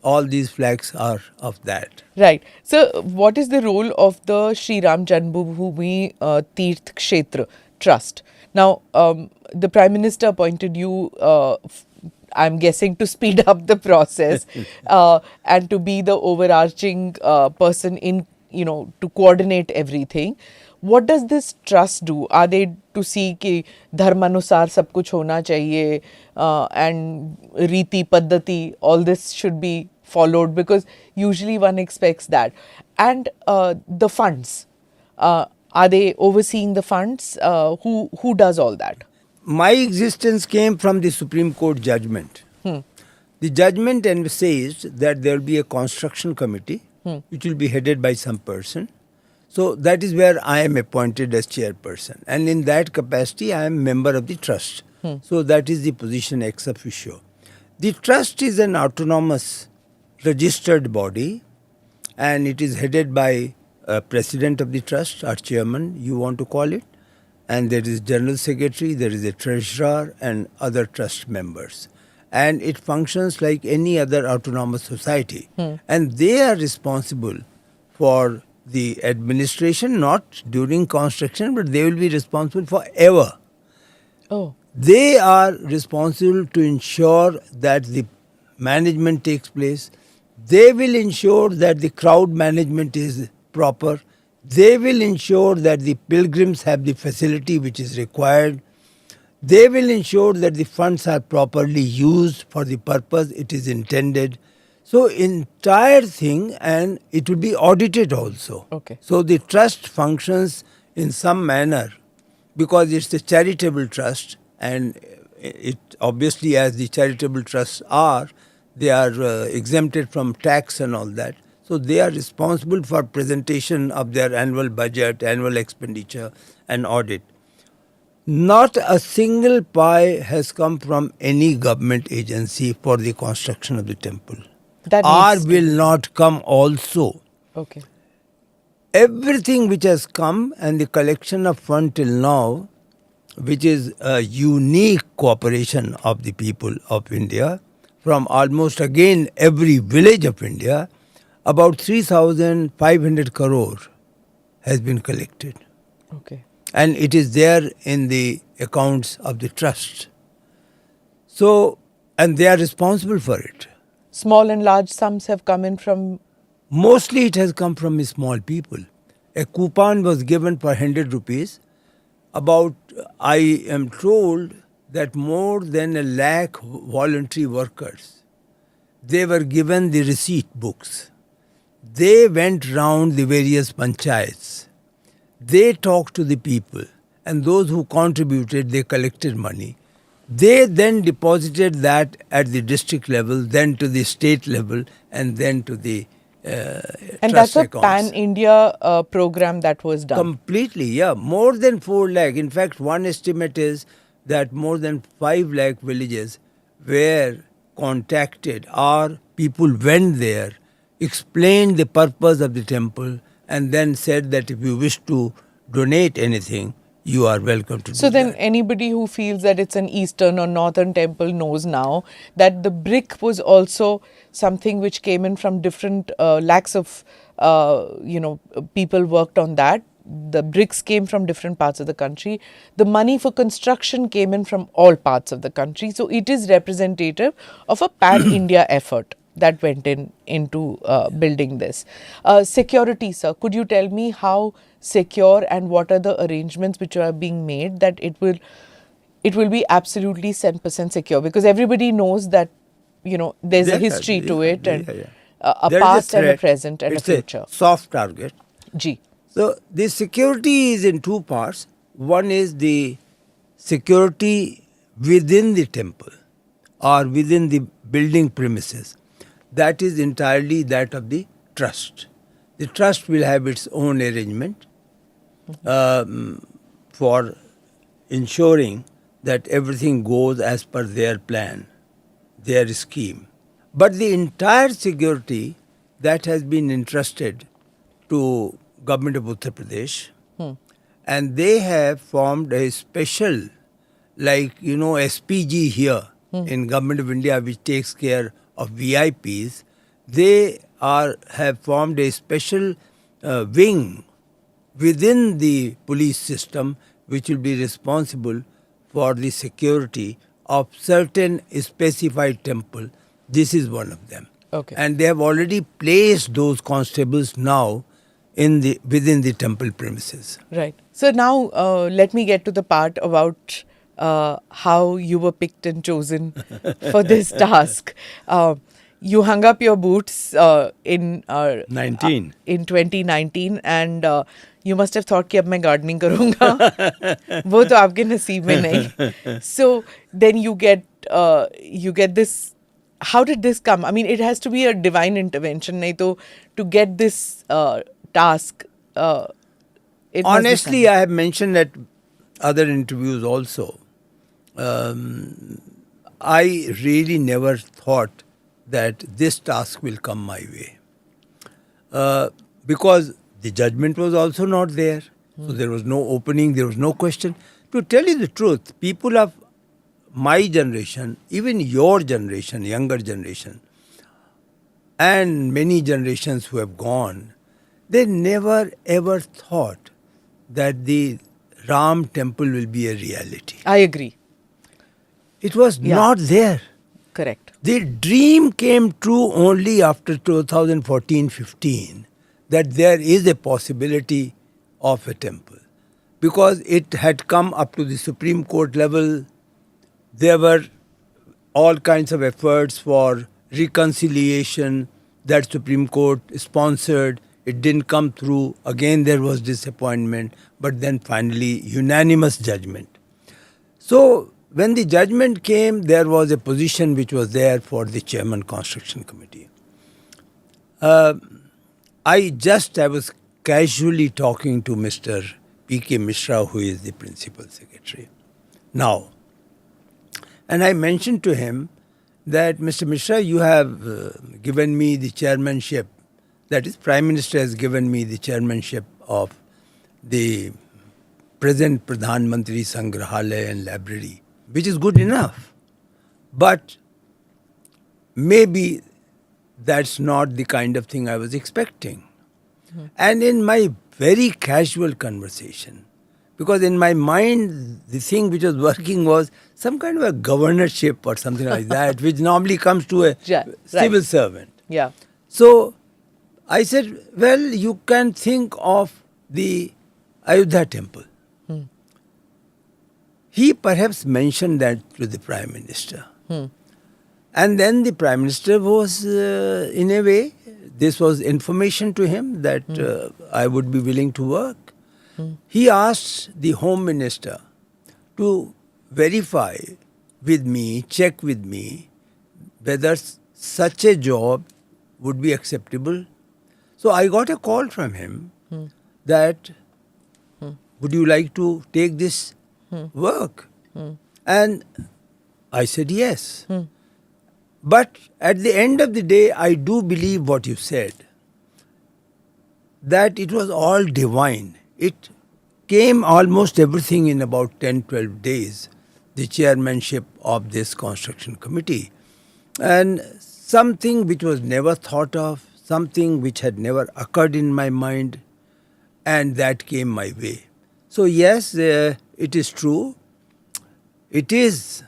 all these flags are of that. Right. So, what is the role of the Sri Ram Janmabhoomi Tirth Kshetra Trust? Now, the Prime Minister appointed you, I'm guessing, to speed up the process and to be the overarching person in, to coordinate everything. What does this trust do? Are they to see कि धर्मानुसार सब कुछ होना चाहिए and रीति पद्धति, all this should be followed, because usually one expects that. And the funds, are they overseeing the funds? Who does all that? My existence came from the Supreme Court judgment. The judgment says that there will be a construction committee which will be headed by some person. So that is where I am appointed as chairperson, and in that capacity I am member of the trust. So that is the position ex officio. The trust is an autonomous registered body, and it is headed by a president of the trust, or chairman you want to call it, and there is general secretary, there is a treasurer and other trust members. And it functions like any other autonomous society. And they are responsible for the administration, not during construction, but they will be responsible forever. Oh. They are responsible to ensure that the management takes place. They will ensure that the crowd management is proper. They will ensure that the pilgrims have the facility which is required. They will ensure that the funds are properly used for the purpose it is intended. So entire thing, and it will be audited also. Okay. So the trust functions in some manner, because it's a charitable trust, and it obviously, as the charitable trusts are, they are exempted from tax and all that. So they are responsible for presentation of their annual budget, annual expenditure and audit. Not a single pie has come from any government agency for the construction of the temple. That Or needs to will not come also. Okay. Everything which has come, and the collection of fund till now, which is a unique cooperation of the people of India, from almost again every village of India, about 3,500 crore has been collected. Okay. And it is there in the accounts of the trust. So, and they are responsible for it. Small and large sums have come in from... Mostly it has come from small people. A coupon was given for 100 rupees. About, I am told that more than 1 lakh voluntary workers, they were given the receipt books. They went round the various panchayats. they talked to the people, and those who contributed, they collected money. They then deposited that at the district level, then to the state level, and then to the And trust that's a accounts. pan-India program that was done. Completely, yeah. More than 4 lakh. In fact, one estimate is that more than 5 lakh villages were contacted, or people went there, explained the purpose of the temple, and then said that if you wish to donate anything, you are welcome to So do then that. anybody who feels that it's an eastern or northern temple knows now that the brick was also something which came in from different lakhs of people worked on that. The bricks came from different parts of the country. The money for construction came in from all parts of the country. So it is representative of a pan-India effort that went into building this. Security, sir, could you tell me how secure and what are the arrangements which are being made that it will be absolutely 100% secure? Because everybody knows that there's a history to it, and a There is past and a threat. present and It's a future. soft target. G. So the security is in two parts. One is the security within the temple or within the building premises. That is entirely that of the trust. The trust will have its own arrangement for ensuring that everything goes as per their plan, their scheme. But the entire security that has been entrusted to government of Uttar Pradesh, and they have formed a special, SPG here in Government of India, which takes care of VIPs. They have formed a special wing within the police system, which will be responsible for the security of certain specified temple. This is one of them. Okay. And they have already placed those constables now within the temple premises. Right. So now let me get to the part about how you were picked and chosen for this task. You hung up your boots in 2019, and you must have thought कि अब मैं gardening करूँगा. वो तो आपके नसीब में नहीं. So then you get this. How did this come? I mean, it has to be a divine intervention, नहीं तो to get this task. Honestly, I have mentioned at other interviews also. I really never thought that this task will come my way. Because the judgment was also not there. So there was no opening, there was no question. To tell you the truth, people of my generation, even your generation, younger generation, and many generations who have gone, they never ever thought that the Ram temple will be a reality. I agree. It was not there. Correct. The dream came true only after 2014-15 that there is a possibility of a temple. Because it had come up to the Supreme Court level, there were all kinds of efforts for reconciliation that Supreme Court sponsored. It didn't come through. Again, there was disappointment, but then finally unanimous judgment. So when the judgment came, there was a position which was there for the Chairman Construction Committee. I was casually talking to Mr. P.K. Misra, who is the Principal Secretary now. And I mentioned to him that, Mr. Misra, you have given me the chairmanship, that is, Prime Minister has given me the chairmanship of the present Pradhan Mantri Sangrahalaya and Library, which is good enough. But maybe that's not the kind of thing I was expecting. And in my very casual conversation, because in my mind, the thing which was working was some kind of a governorship or something like that, which normally comes to a civil servant. Yeah. So I said, well, you can think of the Ayodhya temple. He perhaps mentioned that to the Prime Minister. And then the Prime Minister was, in a way, this was information to him that I would be willing to work. He asked the Home Minister to verify with me, check with me, whether such a job would be acceptable. So I got a call from him that, would you like to take this work? And I said yes. But at the end of the day, I do believe what you said, that it was all divine. It came almost everything in about 10, 12 days, the chairmanship of this construction committee. And something which was never thought of, something which had never occurred in my mind, and that came my way. So yes, it is true. It is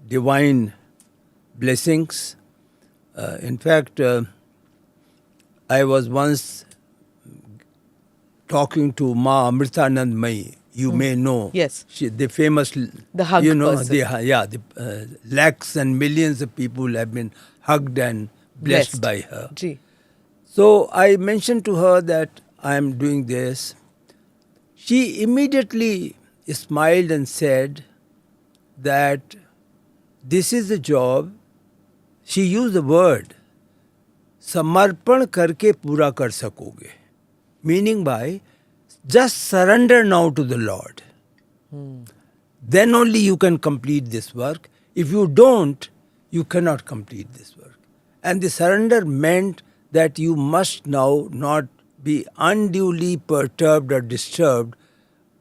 divine blessings. In fact, I was once talking to Ma Amritanandmayi. You may know. Yes. The famous, The hug person. the lakhs and millions of people have been hugged and blessed by her. Ji. So I mentioned to her that I am doing this. She immediately smiled and said that this is the job. She used the word, samarpan karke pura kar sakoge. Meaning by, just surrender now to the Lord. Then only you can complete this work. If you don't, you cannot complete this work. And the surrender meant that you must now not be unduly perturbed or disturbed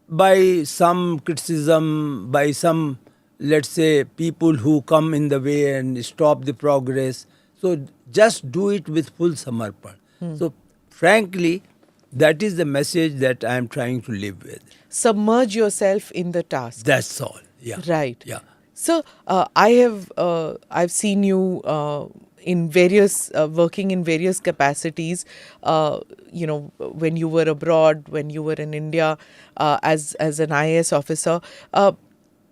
by some criticism, by some, let's say, people who come in the way and stop the progress. So just do it with full samarpan. So frankly, that is the message that I am trying to live with. Submerge yourself in the task. That's all. Yeah. Right. Yeah. So I've seen you in various working in various capacities. When you were abroad, when you were in India, as an IAS officer.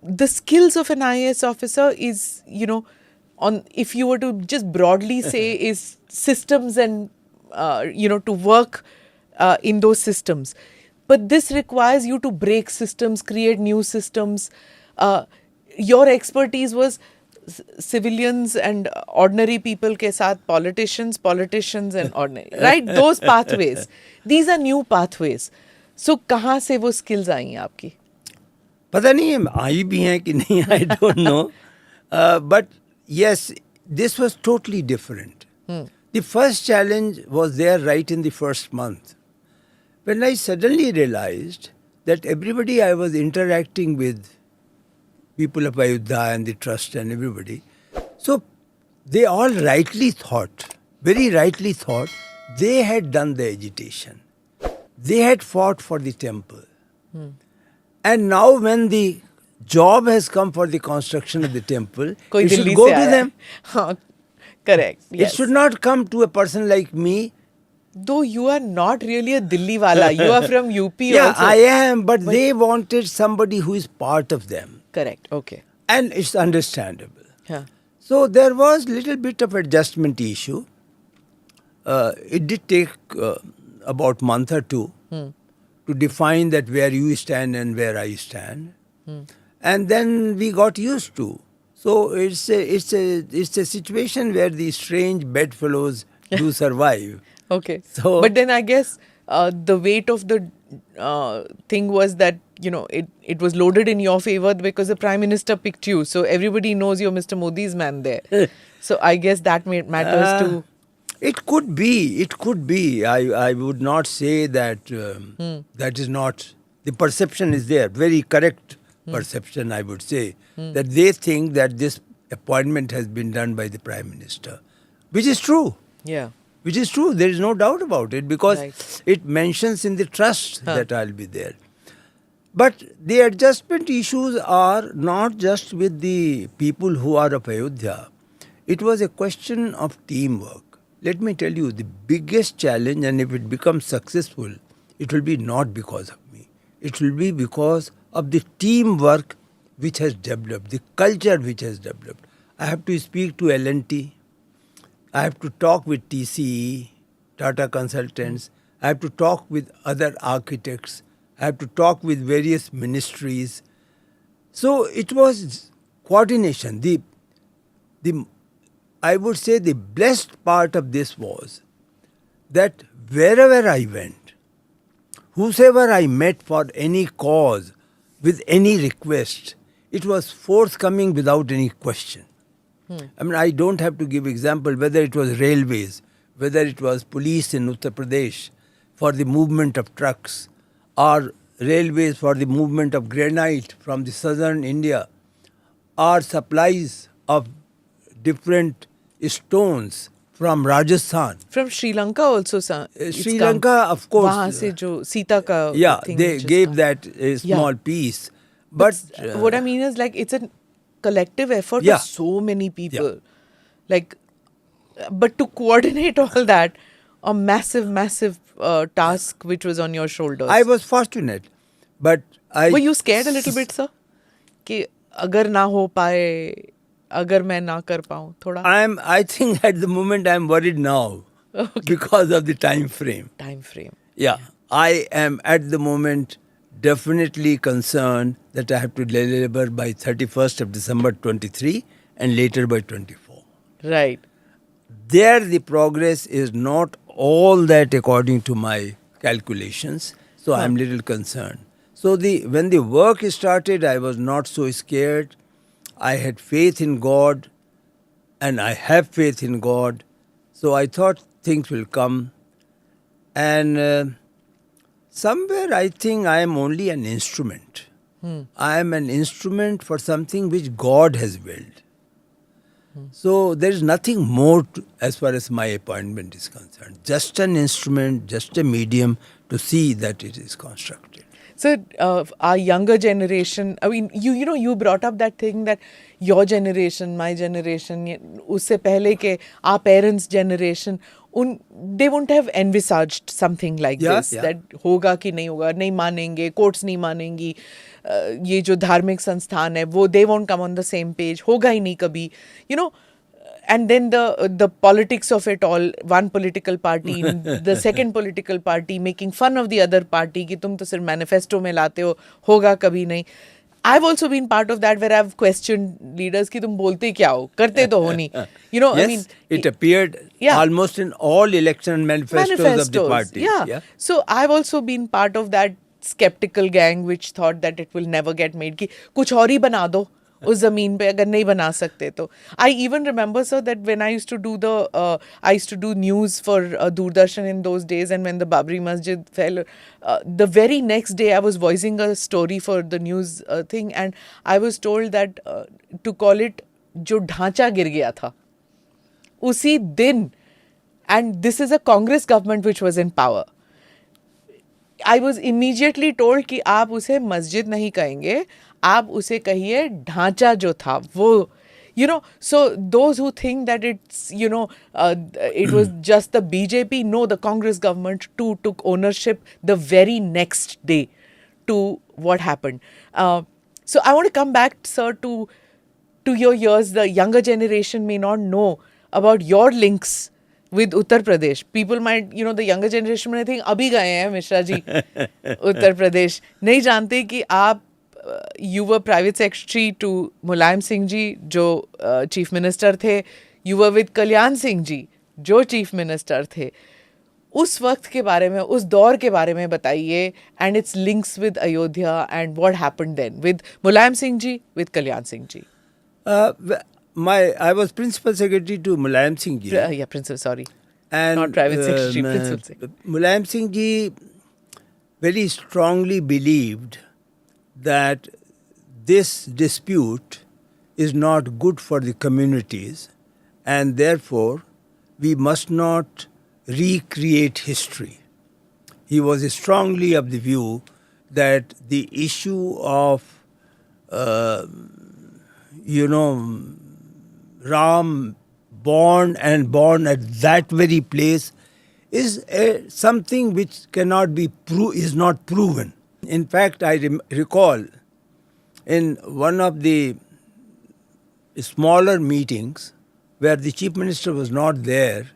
The skills of an IAS officer is, if you were to just broadly say, is systems and to work in those systems. But this requires you to break systems, create new systems. Your expertise was civilians and ordinary people ke saath politicians and ordinary, right? Those pathways. These are new pathways. So kahan se wo skills aayi hain aapki? पता नहीं है आई भी हैं कि नहीं, I don't know. But yes, this was totally different. The first challenge was there right in the first month, when I suddenly realized that everybody I was interacting with, people of Ayodhya and the trust and everybody, so they all rightly thought, very rightly thought, they had done the agitation. They had fought for the temple. And now when the job has come for the construction of the temple, it should go to them. Correct. Yes. It should not come to a person like me. Though you are not really a Delhi wala, you are from UP Yeah, also. I am, but they wanted somebody who is part of them. Correct, okay. And it's understandable. Yeah. So there was little bit of adjustment issue. It did take about month or two to define that where you stand and where I stand. And then we got used to. So it's a situation where the strange bedfellows do survive. Okay. So- but then I guess the weight of the thing was that, it was loaded in your favor because the Prime Minister picked you. So everybody knows you're Mr. Modi's man there. So I guess that matters too. It could be. It could be. I would not say that that is not. The perception is there. Very correct perception, I would say. That they think that this appointment has been done by the Prime Minister. Which is true. Yeah. Which is true. There is no doubt about it. Because Right. it mentions in the trust that I'll be there. But the adjustment issues are not just with the people who are of Ayodhya. It was a question of teamwork. Let me tell you, the biggest challenge, and if it becomes successful, it will be not because of me. It will be because of the teamwork which has developed, the culture which has developed. I have to speak to L&T. I have to talk with TCE, Tata Consultants. I have to talk with other architects. I have to talk with various ministries. So it was coordination. The I would say the blessed part of this was that wherever I went, whosoever I met for any cause, with any request, it was forthcoming without any question. I mean, I don't have to give example whether it was railways, whether it was police in Uttar Pradesh for the movement of trucks, or railways for the movement of granite from the southern India, or supplies of different stones from Rajasthan. From Sri Lanka also, sir. Sri Lanka, of course. वहाँ से जो सीता का Yeah, thing they which is gave come. that a small piece. But What I mean is, like, it's a collective effort Yeah. of so many people. Like, but to coordinate all that, a massive task which was on your shoulders. I was fortunate. But I Were you scared a little bit, sir? कि अगर ना हो पाए, अगर मैं ना कर पाऊँ थोड़ा I think at the moment I'm worried now because of the time frame. time frame. Yeah, I am at the moment definitely concerned that I have to deliver by 31st of December 23 and later by 24. Right. There the progress is not all that according to my calculations, so I'm little concerned. So when the work started, I was not so scared. I had faith in God, and I have faith in God. So I thought things will come. And somewhere I think I am only an instrument. I am an instrument for something which God has willed. So there is nothing more as far as my appointment is concerned. Just an instrument, just a medium to see that it is constructed. So our younger generation, I mean, you brought up that thing that your generation, my generation, usse pehle ke our parents' generation, they won't have envisaged something like this. Yeah. That होगा कि नहीं होगा, नहीं मानेंगे, courts नहीं मानेंगी, ये जो धार्मिक संस्थान है, वो they won't come on the same page, होगा ही नहीं कभी, and then the politics of it all, one political party, the second political party making fun of the other party कि तुम तो सिर्फ manifesto में लाते हो, होगा कभी नहीं. I've also been part of that where I've questioned leaders कि तुम बोलते क्या हो, करते तो हो नहीं. Yes, I mean, it appeared almost in all election manifestos of the party. Yeah. So I've also been part of that skeptical gang which thought that it will never get made कि कुछ और ही बना दो उस जमीन पे अगर नहीं बना सकते तो. I even remember, sir, that when I used to do news for Doordarshan in those days, and when the Babri Masjid fell, the very next day I was voicing a story for the news thing, and I was told that to call it जो ढांचा गिर गया था उसी दिन, and this is a Congress government which was in power. I was immediately told कि आप उसे मस्जिद नहीं कहेंगे, आप उसे कहिए ढांचा जो था वो. So those who think that it's, it was just the BJP, no, the Congress government too took ownership the very next day to what happened. So I want to come back, sir, to your years. The younger generation may not know about your links with Uttar Pradesh. People might, the younger generation might think, abhi gaye hain Mishra ji, Uttar Pradesh. Nahi jante ki aap, you were private secretary to Mulayam Singh ji, jo chief minister the. You were with Kalyan Singh ji, jo chief minister the. उस वक्त के बारे में, उस दौर के बारे में बताइए, and its links with Ayodhya and what happened then with Mulayam Singh ji, with Kalyan Singh ji. I was principal secretary to Mulayam Singh ji. Principal, sorry. And, not private secretary, principal secretary. Mulayam Singh ji very strongly believed that this dispute is not good for the communities, and therefore we must not recreate history. He was strongly of the view that the issue of, Ram born at that very place is something which cannot be is not proven. In fact, I recall in one of the smaller meetings where the chief minister was not there,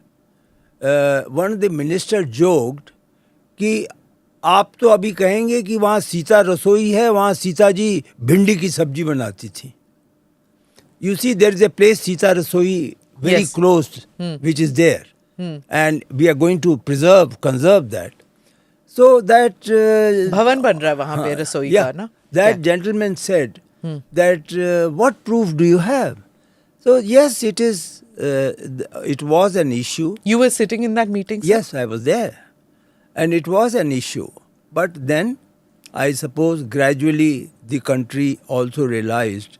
one of the ministers joked कि आप तो अभी कहेंगे कि वहाँ सीता रसोई है, वहाँ सीता जी भिंडी की सब्जी बनाती थी. You see, there is a place Sita Rasoi very Yes. close, which is there, and we are going to conserve that. So that भवन बन रहा है वहाँ पे रसोई का ना. that gentleman said that what proof do you have? So yes, it is. It was an issue. You were sitting in that meeting, sir? Yes, I was there, and it was an issue. But then, I suppose gradually the country also realized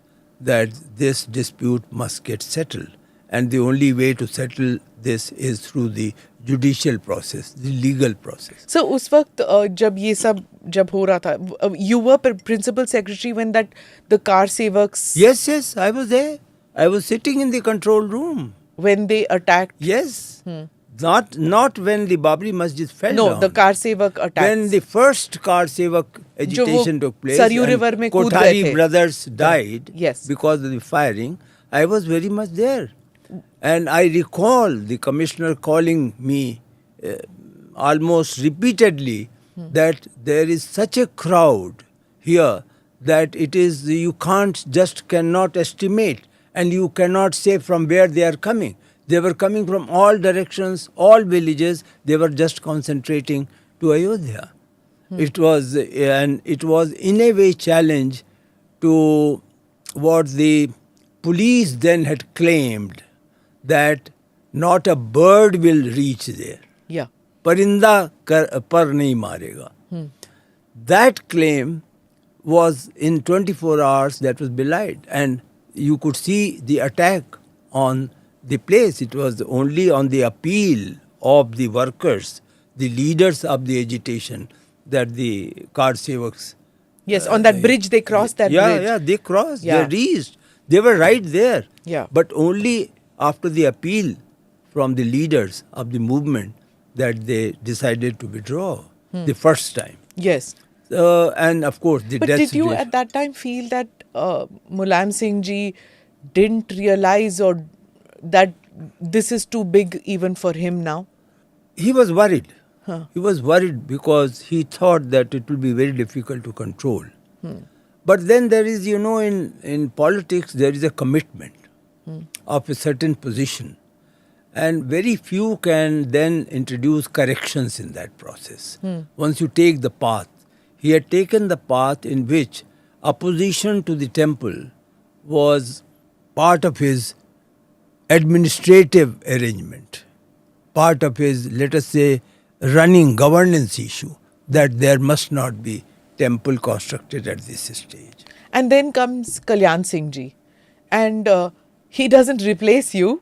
that this dispute must get settled, and the only way to settle this is through the judicial process, the legal process. So उस वक्त जब ये सब जब हो रहा था, you were principal secretary when that the car sevaks, Yes, I was there. I was sitting in the control room. when they attacked. Yes, not when the Babri Masjid fell No, down. the car sevak attack. When the first car sevak agitation took place, Saryu and river में कूद गए Kothari थे. brothers died Yes. because of the firing, I was very much there. And I recall the commissioner calling me almost repeatedly that there is such a crowd here that it is, you cannot estimate, and you cannot say from where they are coming. They were coming from all directions, all villages. They were just concentrating to Ayodhya. It was in a way challenge to what the police then had claimed, that not a bird will reach there. Yeah. Parinda par nahi marega. That claim was in 24 hours, that was belied. And you could see the attack on the place. It was only on the appeal of the workers, the leaders of the agitation, that the car sevaks. Yes, on that bridge they crossed that bridge. Yeah, they crossed, Yeah. they reached. They were right there. Yeah. But only after the appeal from the leaders of the movement that they decided to withdraw the first time. Yes. And of course, the But death did you situation. at that time feel that Mulayam Singh ji didn't realize or that this is too big even for him now? He was worried. He was worried because he thought that it will be very difficult to control. But then there is, in politics, there is a commitment of a certain position. And very few can then introduce corrections in that process. Once you take the path. He had taken the path in which opposition to the temple was part of his administrative arrangement, part of his, let us say, running governance issue, that there must not be temple constructed at this stage. And then comes Kalyan Singh ji. And he doesn't replace you.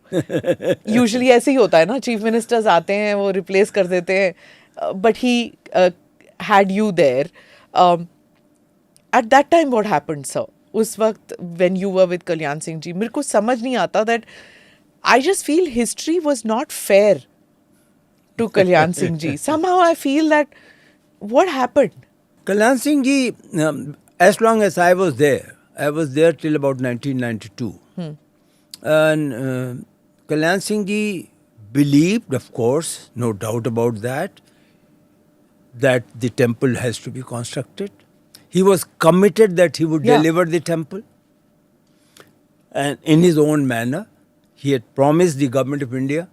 Usually ऐसे ही होता है ना, chief ministers आते हैं, वो replace कर देते हैं. But he had you there. At that time what happened, sir? उस वक्त when you were with Kalyan Singh ji, मेरे को समझ नहीं आता that I just feel history was not fair to Kalyan Singh ji. Somehow I feel that what happened? Kalyan Singh ji, as long as I was there till about 1992. And Kalyan Singh ji believed, of course, no doubt about that the temple has to be constructed. He was committed that he would deliver the temple. And in his own manner, he had promised the government of India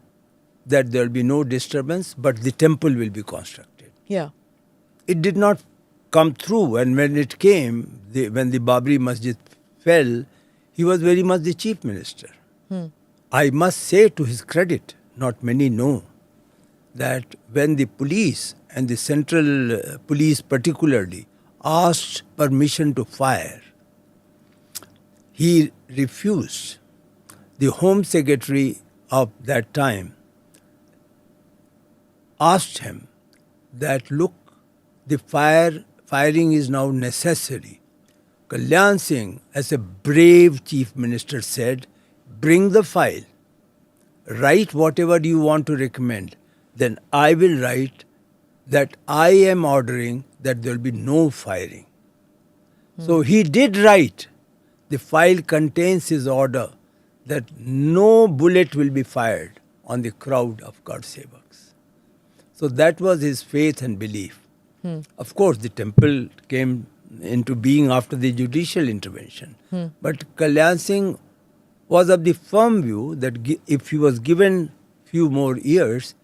that there will be no disturbance, but the temple will be constructed. Yeah. It did not come through, and when it came, when the Babri Masjid fell, he was very much the chief minister. I must say, to his credit, not many know, that when the police and the central police particularly asked permission to fire, he refused. The Home Secretary of that time asked him that, look, the firing is now necessary. Kalyan Singh, as a brave chief minister, said, bring the file, write whatever you want to recommend, then I will write that I am ordering that there will be no firing. So he did write. The file contains his order that no bullet will be fired on the crowd of God sevaks. So that was his faith and belief. Of course, the temple came into being after the judicial intervention. But Kalyan Singh was of the firm view that if he was given few more years,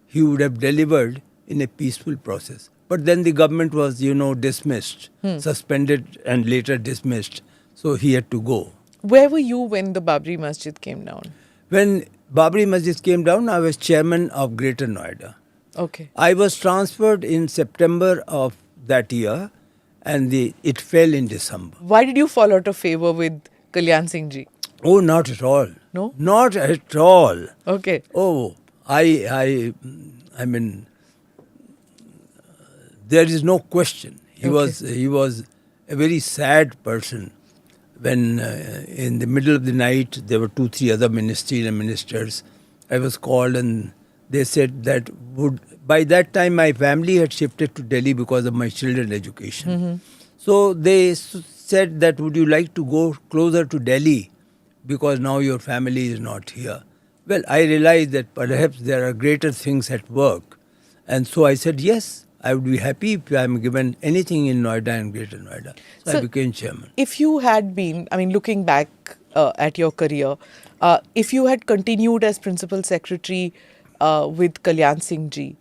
he would have delivered in a peaceful process. But then the government was, dismissed, suspended and later dismissed. So he had to go. Where were you when the Babri Masjid came down? When Babri Masjid came down, I was chairman of Greater Noida. Okay. I was transferred in September of that year and it fell in December. Why did you fall out of favor with Kalyan Singh ji? Oh, not at all. No? Not at all. Okay. Oh, I mean, there is no question. He was a very sad person. When in the middle of the night there were 2-3 other ministerial ministers, I was called and they said that by that time my family had shifted to Delhi because of my children's education. So they said that would you like to go closer to Delhi because now your family is not here. Well, I realized that perhaps there are greater things at work. And so I said, yes, I would be happy if I am given anything in Noida and Greater Noida. So I became chairman. If you had been, looking back at your career, if you had continued as principal secretary with Kalyan Singh ji,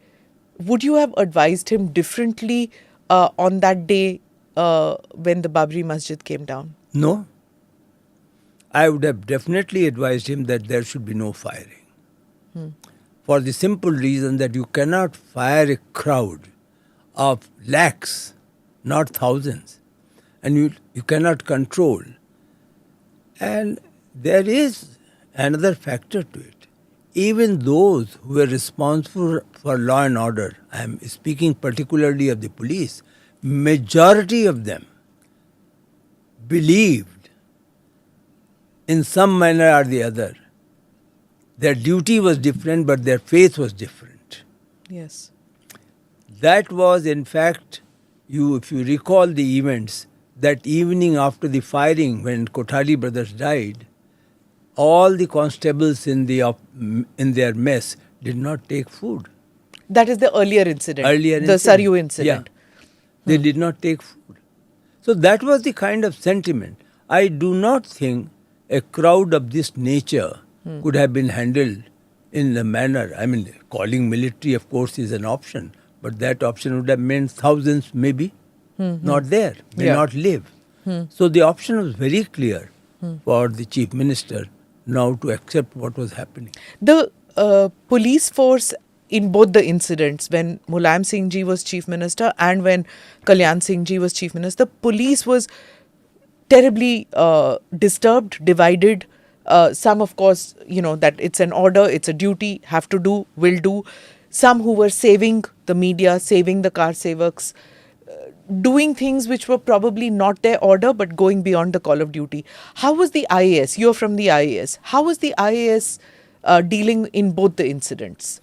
would you have advised him differently on that day when the Babri Masjid came down? No. I would have definitely advised him that there should be no firing. For the simple reason that you cannot fire a crowd of lakhs, not thousands, and you cannot control. And there is another factor to it. Even those who were responsible for law and order, I am speaking particularly of the police, majority of them believed in some manner or the other. Their duty was different, but their faith was different. Yes. That was, in fact, if you recall the events, that evening after the firing when Kothari brothers died, all the constables in their mess did not take food. That is the earlier incident. The Saryu incident. Yeah. They did not take food. So that was the kind of sentiment. I do not think a crowd of this nature could have been handled in a manner. Calling military, of course, is an option. But that option would have meant thousands maybe not there, may not live. So the option was very clear for the chief minister now to accept what was happening. The police force in both the incidents, when Mulayam Singh ji was chief minister and when Kalyan Singh ji was chief minister, the police was terribly disturbed, divided. Some, of course, that it's an order, it's a duty, have to do, will do. Some who were saving the media, saving the car sevaks, doing things which were probably not their order but going beyond the call of duty. How was the IAS? You're from the IAS. How was the IAS dealing in both the incidents?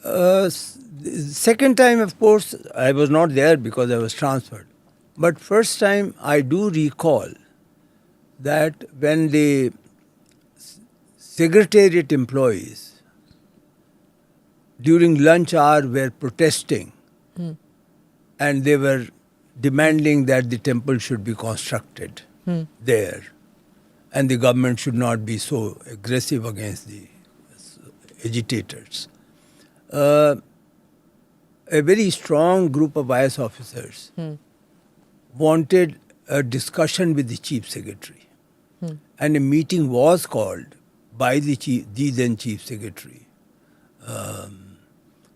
Second time, of course, I was not there because I was transferred. But first time, I do recall that when the secretariat employees during lunch hour were protesting and they were demanding that the temple should be constructed there and the government should not be so aggressive against the agitators. A very strong group of IS officers wanted a discussion with the chief secretary and a meeting was called by the then chief secretary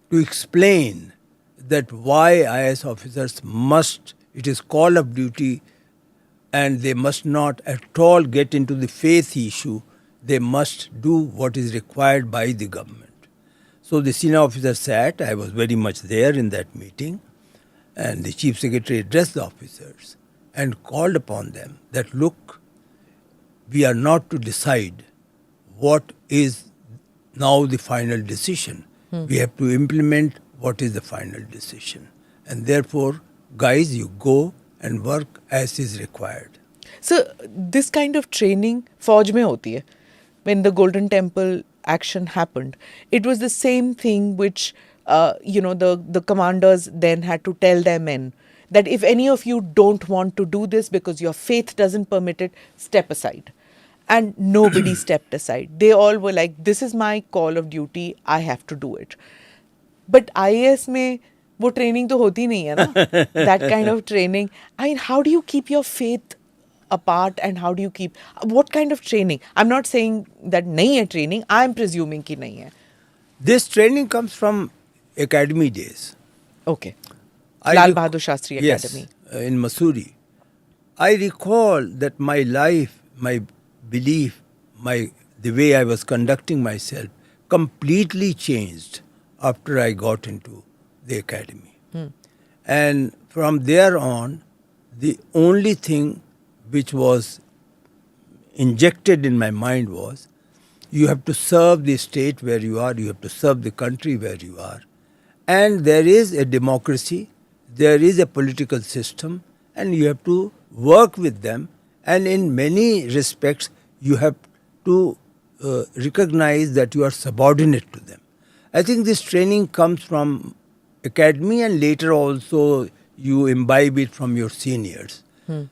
to explain that why IS officers it is call of duty and they must not at all get into the faith issue. They must do what is required by the government. So the senior officer sat, I was very much there in that meeting, and the chief secretary addressed the officers and called upon them that, look, we are not to decide what is now the final decision. We have to implement what is the final decision. And therefore, guys, you go and work as is required. So, this kind of training, Fauj mein hoti hai. When the Golden Temple action happened, it was the same thing which the commanders then had to tell their men that if any of you don't want to do this because your faith doesn't permit it, step aside. And nobody stepped aside. They all were like, this is my call of duty, I have to do it. But IAS में वो training तो होती नहीं है ना, that kind of training. I mean, how do you keep your faith apart and how do you keep, what kind of training? I'm not saying that नहीं है training, I'm presuming कि नहीं है. This training comes from academy days. Okay. Lal Bahadur Shastri Academy. Yes, in Mussoorie. I recall that my life, my belief, the way I was conducting myself completely changed after I got into the academy. And from there on, the only thing which was injected in my mind was, you have to serve the state where you are, you have to serve the country where you are. And there is a democracy, there is a political system, and you have to work with them. And in many respects, you have to recognize that you are subordinate to them. I think this training comes from academy, and later also you imbibe it from your seniors.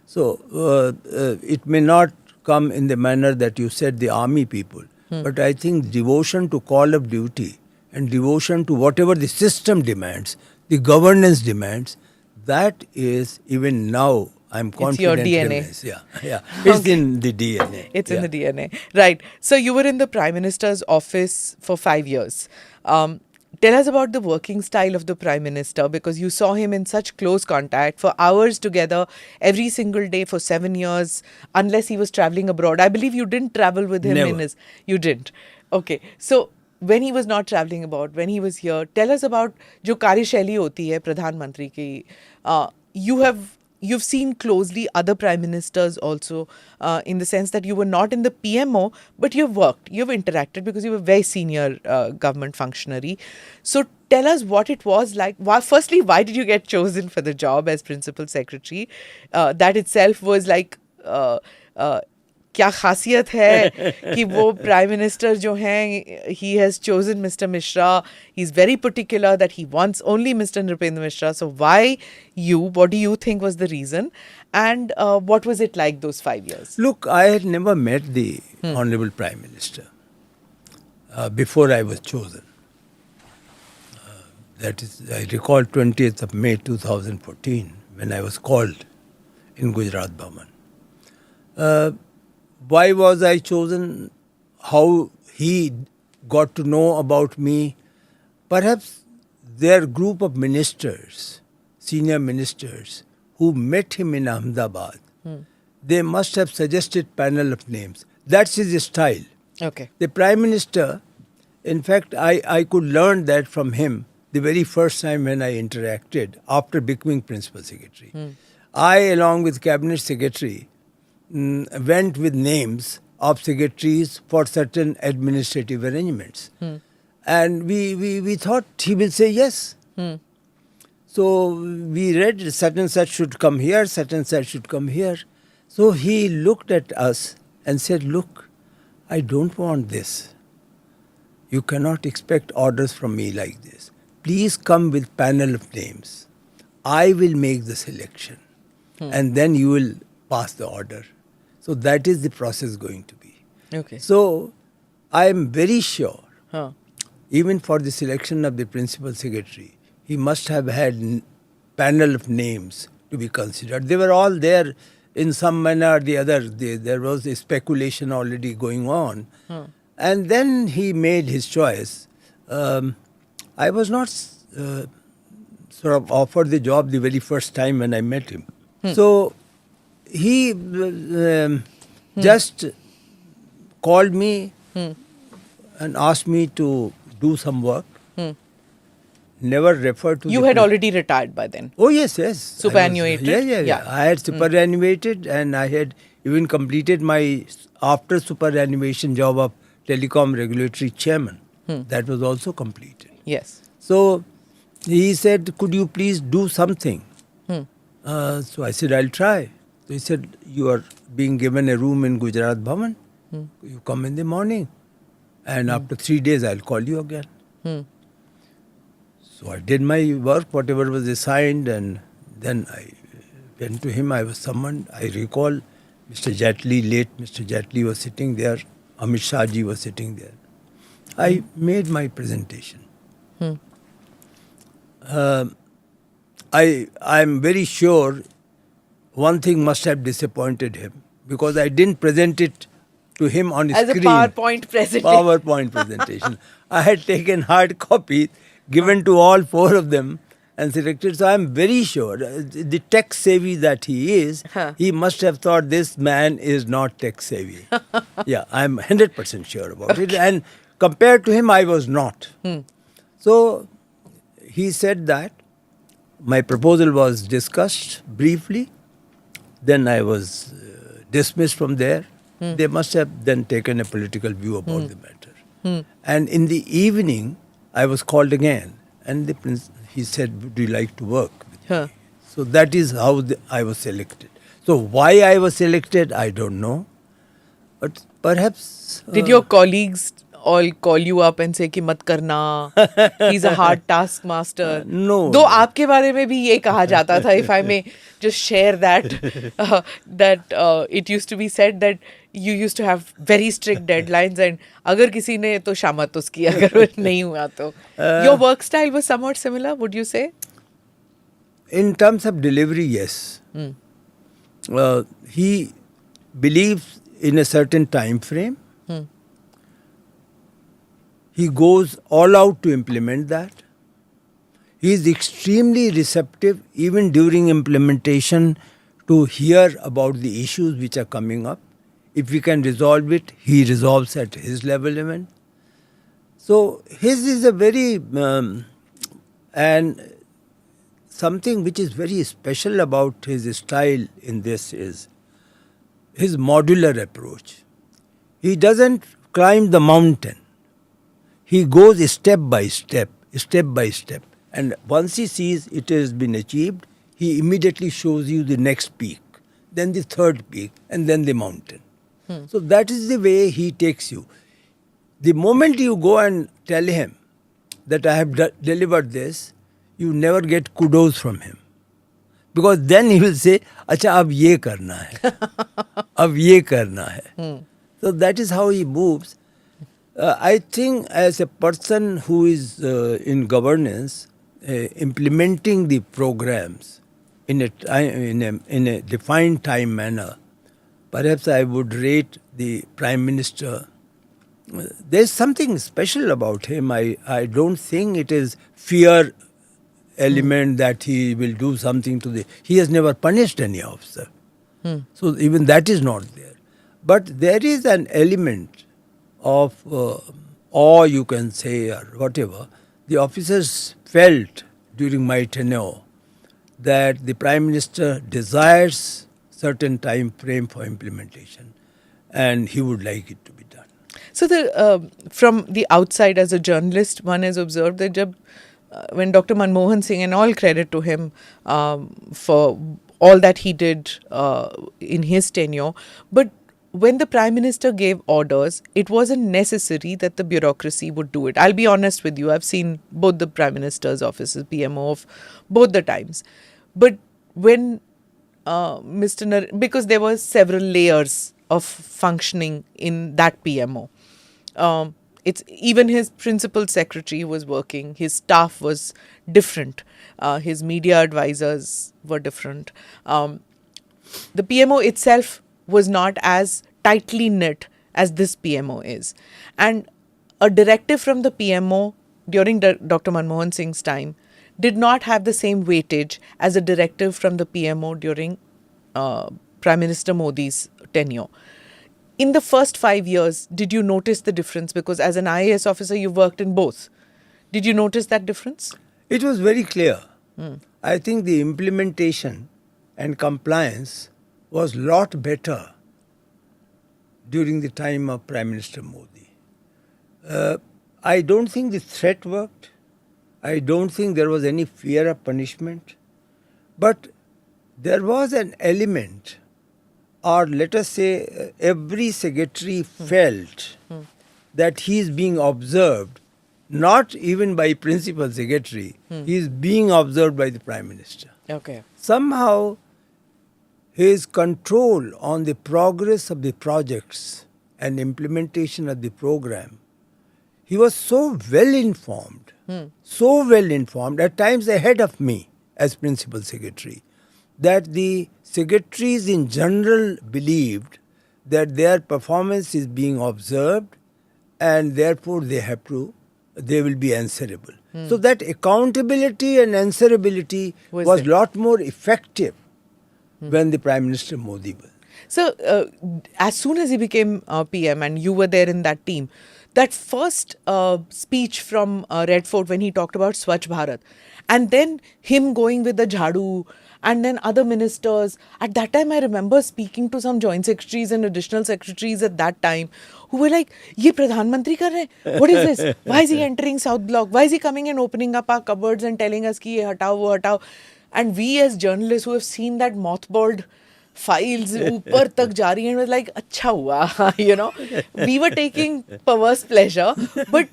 So it may not come in the manner that you said, the army people, but I think devotion to call of duty and devotion to whatever the system demands, the governance demands, that is even now, I'm confident. It's your DNA. Remains. Yeah. It's in the DNA. It's in the DNA. Right. So you were in the Prime Minister's office for 5 years. Tell us about the working style of the Prime Minister, because you saw him in such close contact for hours together every single day for 7 years, unless he was traveling abroad. I believe you didn't travel with him. Never. You didn't. Okay. So when he was not traveling abroad, when he was here, tell us about जो कार्यशैली होती है प्रधानमंत्री की. You've seen closely other prime ministers also, in the sense that you were not in the PMO, but you've worked, you've interacted because you were a very senior government functionary. So tell us what it was like. Firstly, why did you get chosen for the job as principal secretary? That itself was like, क्या खासियत है कि वो prime minister जो हैं, he has chosen Mr. Misra. He's very particular that he wants only Mr. Nripendra Misra. So why you? What do you think was the reason? And what was it like those 5 years? Look, I had never met the Honorable Prime Minister before I was chosen. That is, I recall 20th of May 2014 when I was called in Gujarat Bhavan. Why was I chosen? How he got to know about me? Perhaps their group of ministers, senior ministers, who met him in Ahmedabad, they must have suggested panel of names. That's his style. Okay. The Prime Minister, in fact, I could learn that from him the very first time when I interacted after becoming Principal Secretary. I, along with Cabinet Secretary, went with names of secretaries for certain administrative arrangements. And we thought he will say yes. So we read such and such should come here, such and such should come here. So he looked at us and said, look, I don't want this. You cannot expect orders from me like this. Please come with panel of names. I will make the selection. And then you will pass the order. So that is the process going to be. Okay. So I am very sure, even for the selection of the Principal Secretary, he must have had panel of names to be considered. They were all there in some manner or the other. There was a speculation already going on. And then he made his choice. I was not sort of offered the job the very first time when I met him. So he just called me and asked me to do some work. Never referred to. You had already retired by then. Oh yes. Superannuated? Yeah. I had superannuated and I had even completed my after superannuation job of Telecom Regulatory Chairman. That was also completed. Yes. So he said, could you please do something? So I said, I'll try. So he said, you are being given a room in Gujarat Bhavan. You come in the morning. And after 3 days, I'll call you again. So I did my work, whatever was assigned, and then I went to him. I was summoned. I recall Mr. Jaitley, late Mr. Jaitley was sitting there. Amit Shah ji was sitting there. I made my presentation. I'm very sure one thing must have disappointed him because I didn't present it to him on As screen. a PowerPoint presentation. PowerPoint presentation. I had taken hard copies, given to all four of them and selected. So I'm very sure the tech savvy that he is, he must have thought this man is not tech savvy. Yeah, I'm 100% sure about it. And compared to him, I was not. So he said that my proposal was discussed briefly. Then I was dismissed from there. They must have then taken a political view about the matter. And in the evening, I was called again. And he said, would you like to work with me? So that is how I was selected. So why I was selected, I don't know. But perhaps... Did your colleagues all call you up and say कि मत करना, he's a hard taskmaster? No. Though आपके बारे में भी ये कहा जाता था, if I may just share that, it used to be said that you used to have very strict deadlines and अगर किसी ने तो शामत उसकी अगर वो नहीं हुआ तो. Your work style was somewhat similar, would you say? In terms of delivery, yes. He believes in a certain time frame. He goes all out to implement that. He is extremely receptive even during implementation to hear about the issues which are coming up. If we can resolve it, he resolves at his level even. So his is a very, and something which is very special about his style in this is his modular approach. He doesn't climb the mountain. He goes step by step, step by step. And once he sees it has been achieved, he immediately shows you the next peak, then the third peak, and then the mountain. So that is the way he takes you. The moment you go and tell him that I have delivered this, you never get kudos from him. Because then he will say, अच्छा अब ये करना है, अब ये करना है. So that is how he moves. I think as a person who is in governance, implementing the programs in a defined time manner, perhaps I would rate the Prime Minister. There's something special about him. I don't think it is fear element that he will do something to the... He has never punished any officer. So even that is not there. But there is an element of awe, you can say, or whatever. The officers felt during my tenure that the Prime Minister desires certain time frame for implementation and he would like it to be done. So from the outside as a journalist, one has observed that when Dr. Manmohan Singh, and all credit to him for all that he did in his tenure, but when the Prime Minister gave orders, it wasn't necessary that the bureaucracy would do it. I'll be honest with you, I've seen both the Prime Minister's offices, PMO of both the times. But when because there were several layers of functioning in that PMO. It's even his principal secretary was working, his staff was different, his media advisors were different. The PMO itself was not as tightly knit as this PMO is. And a directive from the PMO during Dr. Manmohan Singh's time did not have the same weightage as a directive from the PMO during Prime Minister Modi's tenure. In the first 5 years, did you notice the difference? Because as an IAS officer, you worked in both. Did you notice that difference? It was very clear. I think the implementation and compliance was a lot better during the time of Prime Minister Modi. I don't think the threat worked. I don't think there was any fear of punishment. But there was an element, or let us say every secretary felt that he is being observed not even by principal secretary. He is being observed by the Prime Minister. Okay. Somehow, his control on the progress of the projects and implementation of the program, he was so well informed, at times ahead of me as principal secretary, that the secretaries in general believed that their performance is being observed and therefore they will be answerable. So that accountability and answerability was there. lot more effective when the Prime Minister Modi was. So, as soon as he became PM and you were there in that team, that first speech from Red Fort when he talked about Swachh Bharat, and then him going with the jhadu, and then other ministers. At that time, I remember speaking to some joint secretaries and additional secretaries at that time who were like, "Ye Pradhan Mantri kar rahe hain? What is this? Why is he entering South Block? Why is he coming and opening up our cupboards and telling us ki ye hatao, wo hatao?" And we as journalists who have seen that mothballed files ऊपर तक जा रही हैं, was like, अच्छा हुआ, you know. We were taking perverse pleasure, but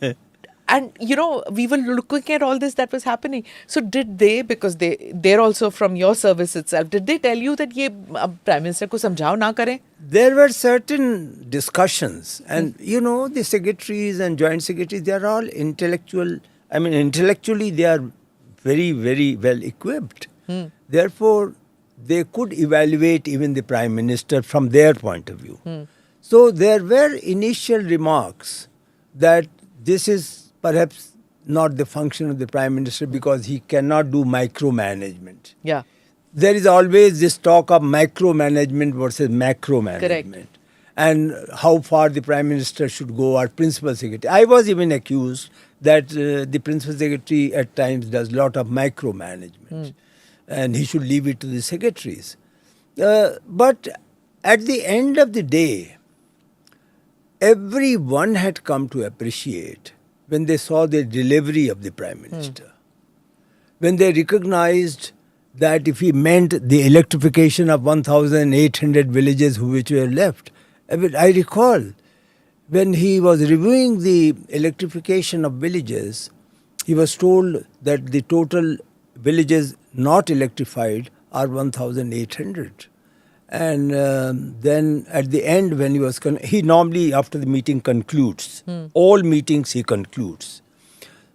and you know, we were looking at all this that was happening. So did they, because they're also from your service itself, did they tell you that ये Prime Minister को समझाओ ना करें? There were certain discussions, and you know, the secretaries and joint secretaries, they are all intellectual. I mean, intellectually, they are very, very well equipped. Therefore, they could evaluate even the Prime Minister from their point of view. So there were initial remarks that this is perhaps not the function of the Prime Minister because he cannot do micromanagement. Yeah. There is always this talk of micromanagement versus macromanagement. Correct. And how far the Prime Minister should go, or Principal Secretary. I was even accused that the Principal Secretary at times does a lot of micromanagement. And he should leave it to the secretaries. But at the end of the day, everyone had come to appreciate when they saw the delivery of the Prime Minister. When they recognized that if he meant the electrification of 1,800 villages which were left. I recall when he was reviewing the electrification of villages, he was told that the total villages not electrified are 1,800. And then at the end when he was, he normally after the meeting concludes, all meetings he concludes.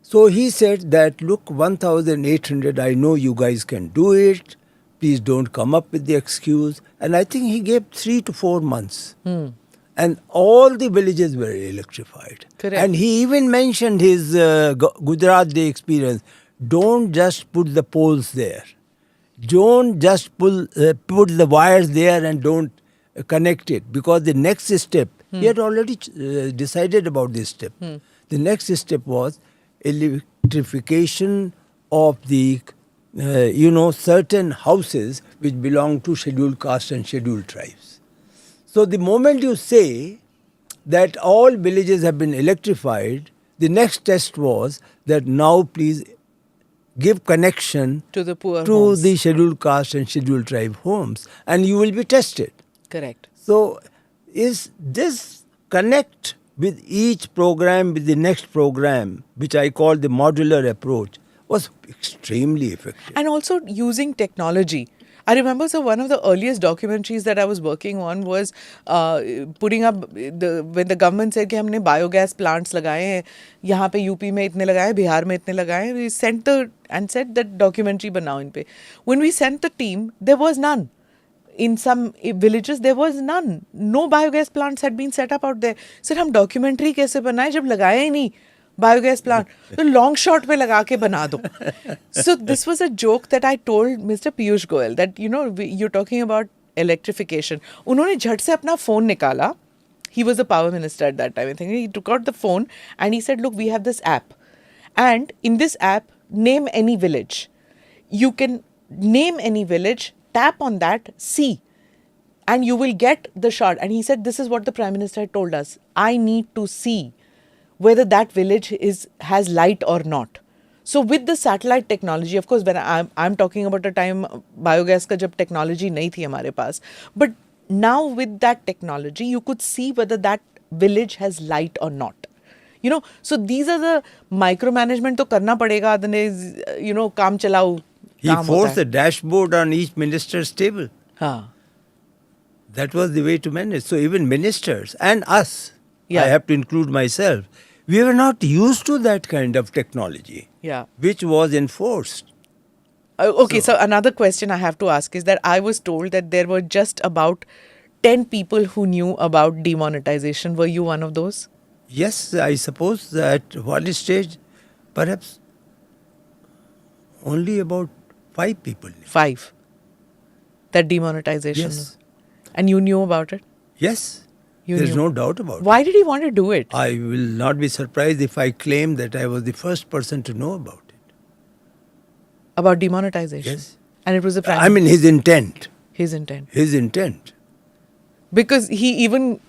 So he said that, look, 1,800, I know you guys can do it, please don't come up with the excuse. And I think he gave 3 to 4 months. And all the villages were electrified. Correct. And he even mentioned his Gujarat Day experience. Don't just put the poles there. Don't just put the wires there and don't connect it. Because the next step, he had already decided about this step. The next step was electrification of the, certain houses which belong to scheduled caste and scheduled tribes. So the moment you say that all villages have been electrified, the next test was that now please give connection To the poor to homes. the scheduled caste and scheduled tribe homes, and you will be tested. Correct. So is this connect with each program with the next program, which I call the modular approach, was extremely effective. And also using technology. I remember, so one of the earliest documentaries that I was working on was putting up, when the government said कि हमने biogas plants लगाए हैं, यहाँ पे UP में इतने लगाए, बिहार में इतने लगाए, we sent and said that documentary बनाओ इन पे. When we sent the team, there was none. In some villages, there was none. No biogas plants had been set up out there. Sir, हम documentary कैसे बनाए जब लगाया ही नहीं biogas plant? तो long shot पे लगा के बना दो. So this was a joke that I told Mr. Piyush Goyal that, you're talking about electrification. उन्होंने झट से अपना phone निकाला. He was the power minister at that time. I think he took out the phone and he said, look, we have this app. And in this app, name any village. You can name any village, tap on that, see, and you will get the shot. And he said, this is what the Prime Minister had told us. I need to see whether that village has light or not. So with the satellite technology, of course, when I'm talking about a time biogas ka jab technology nahi thi hamare paas, but now with that technology, you could see whether that village has light or not. So these are the micromanagement to karna padega, otherwise, kaam chalao. He forced a dashboard on each minister's table. हाँ. That was the way to manage. So even ministers and us, Yeah. I have to include myself, we were not used to that kind of technology, Yeah. which was enforced. Okay, so another question I have to ask is that I was told that there were just about 10 people who knew about demonetization. Were you one of those? Yes, I suppose that one stage, perhaps only about 5 people knew. 5. That demonetization. Yes. And you knew about it? Yes, You there's knew. no doubt about it. Why did he want to do it? I will not be surprised if I claim that I was the first person to know about it. About demonetization? Yes. And it was the prime. I mean his intent. His intent. His intent. Because he even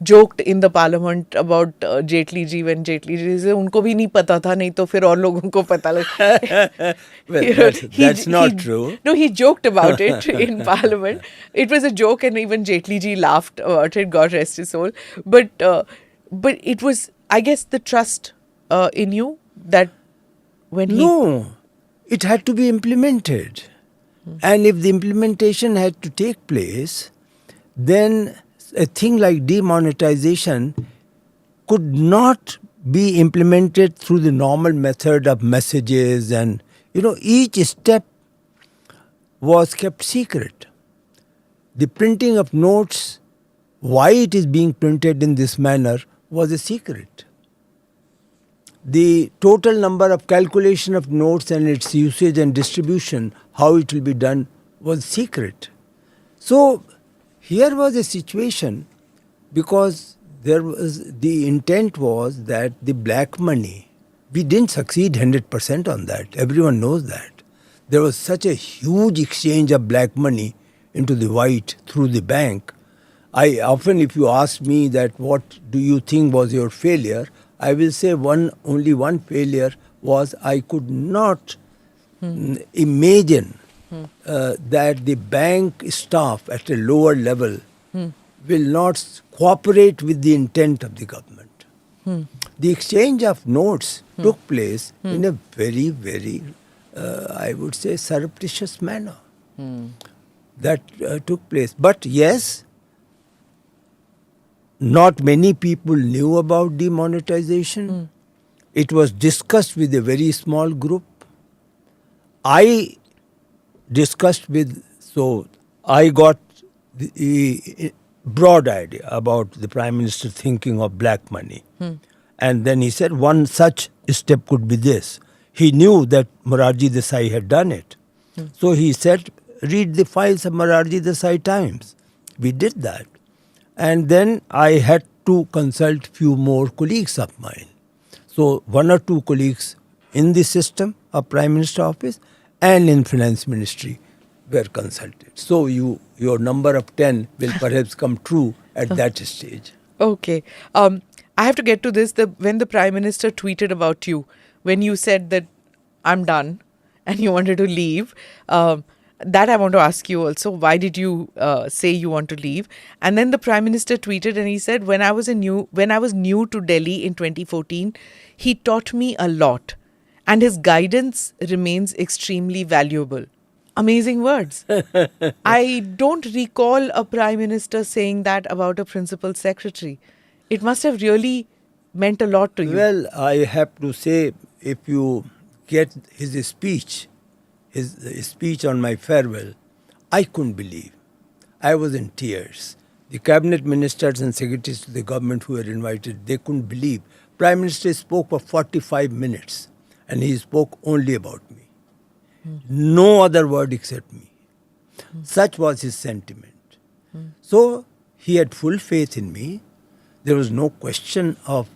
joked in the parliament about Jaitley ji when Jaitley ji said, उनको भी नहीं पता था, नहीं तो फिर और लोगों को पता लग. Well, that's not true. No, he joked about it in parliament. It was a joke, and even Jaitley ji laughed about it. God rest his soul. But it was, I guess, the trust in you that when he. No, it had to be implemented. And if the implementation had to take place, then a thing like demonetization could not be implemented through the normal method of messages, and each step was kept secret. The printing of notes, why it is being printed in this manner, was a secret. The total number of calculation of notes and its usage and distribution, how it will be done, was secret. So here was a situation, because the intent was that the black money, we didn't succeed 100% on that. Everyone knows that. There was such a huge exchange of black money into the white through the bank. I often, if you ask me that what do you think was your failure, I will say only one failure was I could not imagine that the bank staff at a lower level will not cooperate with the intent of the government. The exchange of notes took place in a very, very, I would say, surreptitious manner. That took place. But yes, not many people knew about demonetization. It was discussed with a very small group. I discussed with, so I got the broad idea about the Prime Minister thinking of black money. And then he said one such step could be this. He knew that Morarji Desai had done it. So he said, read the files of Morarji Desai Times. We did that. And then I had to consult few more colleagues of mine. So one or two colleagues in the system of Prime Minister office and in Finance Ministry were consulted. So your number of 10 will perhaps come true at that stage. Okay. I have to get to this. When the Prime Minister tweeted about you, when you said that I'm done and you wanted to leave, that I want to ask you also. Why did you say you want to leave? And then the Prime Minister tweeted and he said, when I was new to Delhi in 2014, he taught me a lot and his guidance remains extremely valuable. Amazing words. I don't recall a Prime Minister saying that about a Principal Secretary. It must have really meant a lot to you. Well, I have to say, if you get his speech on my farewell, I couldn't believe. I was in tears. The cabinet ministers and secretaries to the government who were invited, they couldn't believe. Prime Minister spoke for 45 minutes and he spoke only about me. No other word except me. Such was his sentiment. So he had full faith in me. There was no question of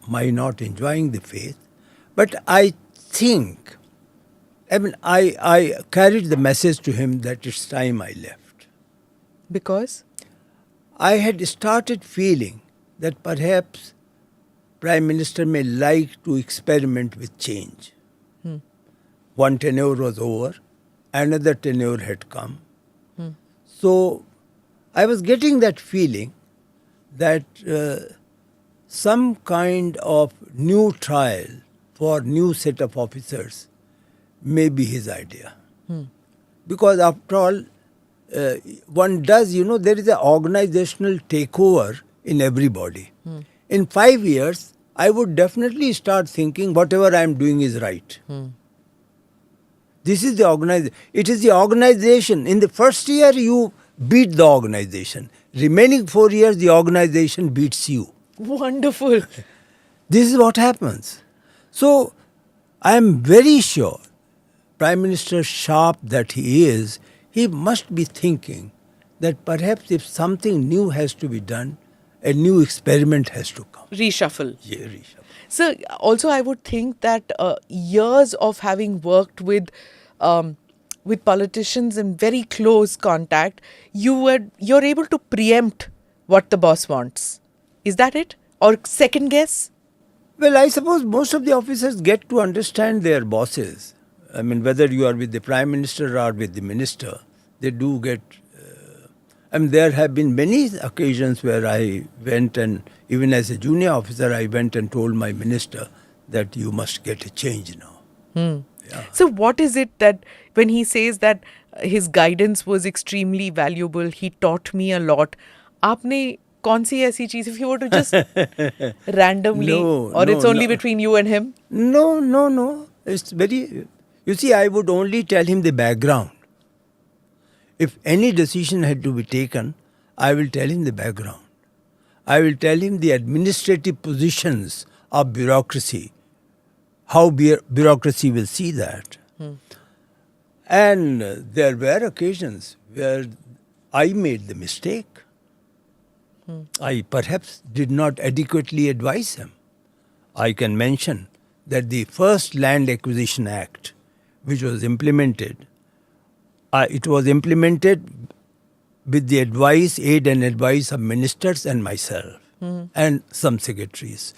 my not enjoying the faith. But I think, I carried the message to him that it's time I left. Because? I had started feeling that perhaps Prime Minister may like to experiment with change. One tenure was over, another tenure had come. So I was getting that feeling that some kind of new trial for new set of officers may be his idea. Because after all, one does, there is an organizational takeover in everybody. In 5 years, I would definitely start thinking whatever I am doing is right. This is the organization. It is the organization. In the first year, you beat the organization. Remaining 4 years, the organization beats you. Wonderful. This is what happens. So, I am very sure, Prime Minister sharp that he is, he must be thinking that perhaps if something new has to be done, a new experiment has to come. Reshuffle. Yeah, reshuffle. So, also, I would think that years of having worked with politicians in very close contact, you're able to preempt what the boss wants. Is that it? Or second guess? Well, I suppose most of the officers get to understand their bosses. I mean, whether you are with the Prime Minister or with the Minister, they do get... there have been many occasions where I went and, even as a junior officer, I went and told my Minister that you must get a change now. Yeah. So what is it that when he says that his guidance was extremely valuable, he taught me a lot, आपने कौन सी ऐसी चीज, if you were to just randomly, it's only between you and him? No. It's very... You see, I would only tell him the background. If any decision had to be taken, I will tell him the background. I will tell him the administrative positions of bureaucracy, how bureaucracy will see that. And there were occasions where I made the mistake. I perhaps did not adequately advise him. I can mention that the first Land Acquisition Act, which was implemented, it was implemented with the aid and advice of ministers and myself and some secretaries.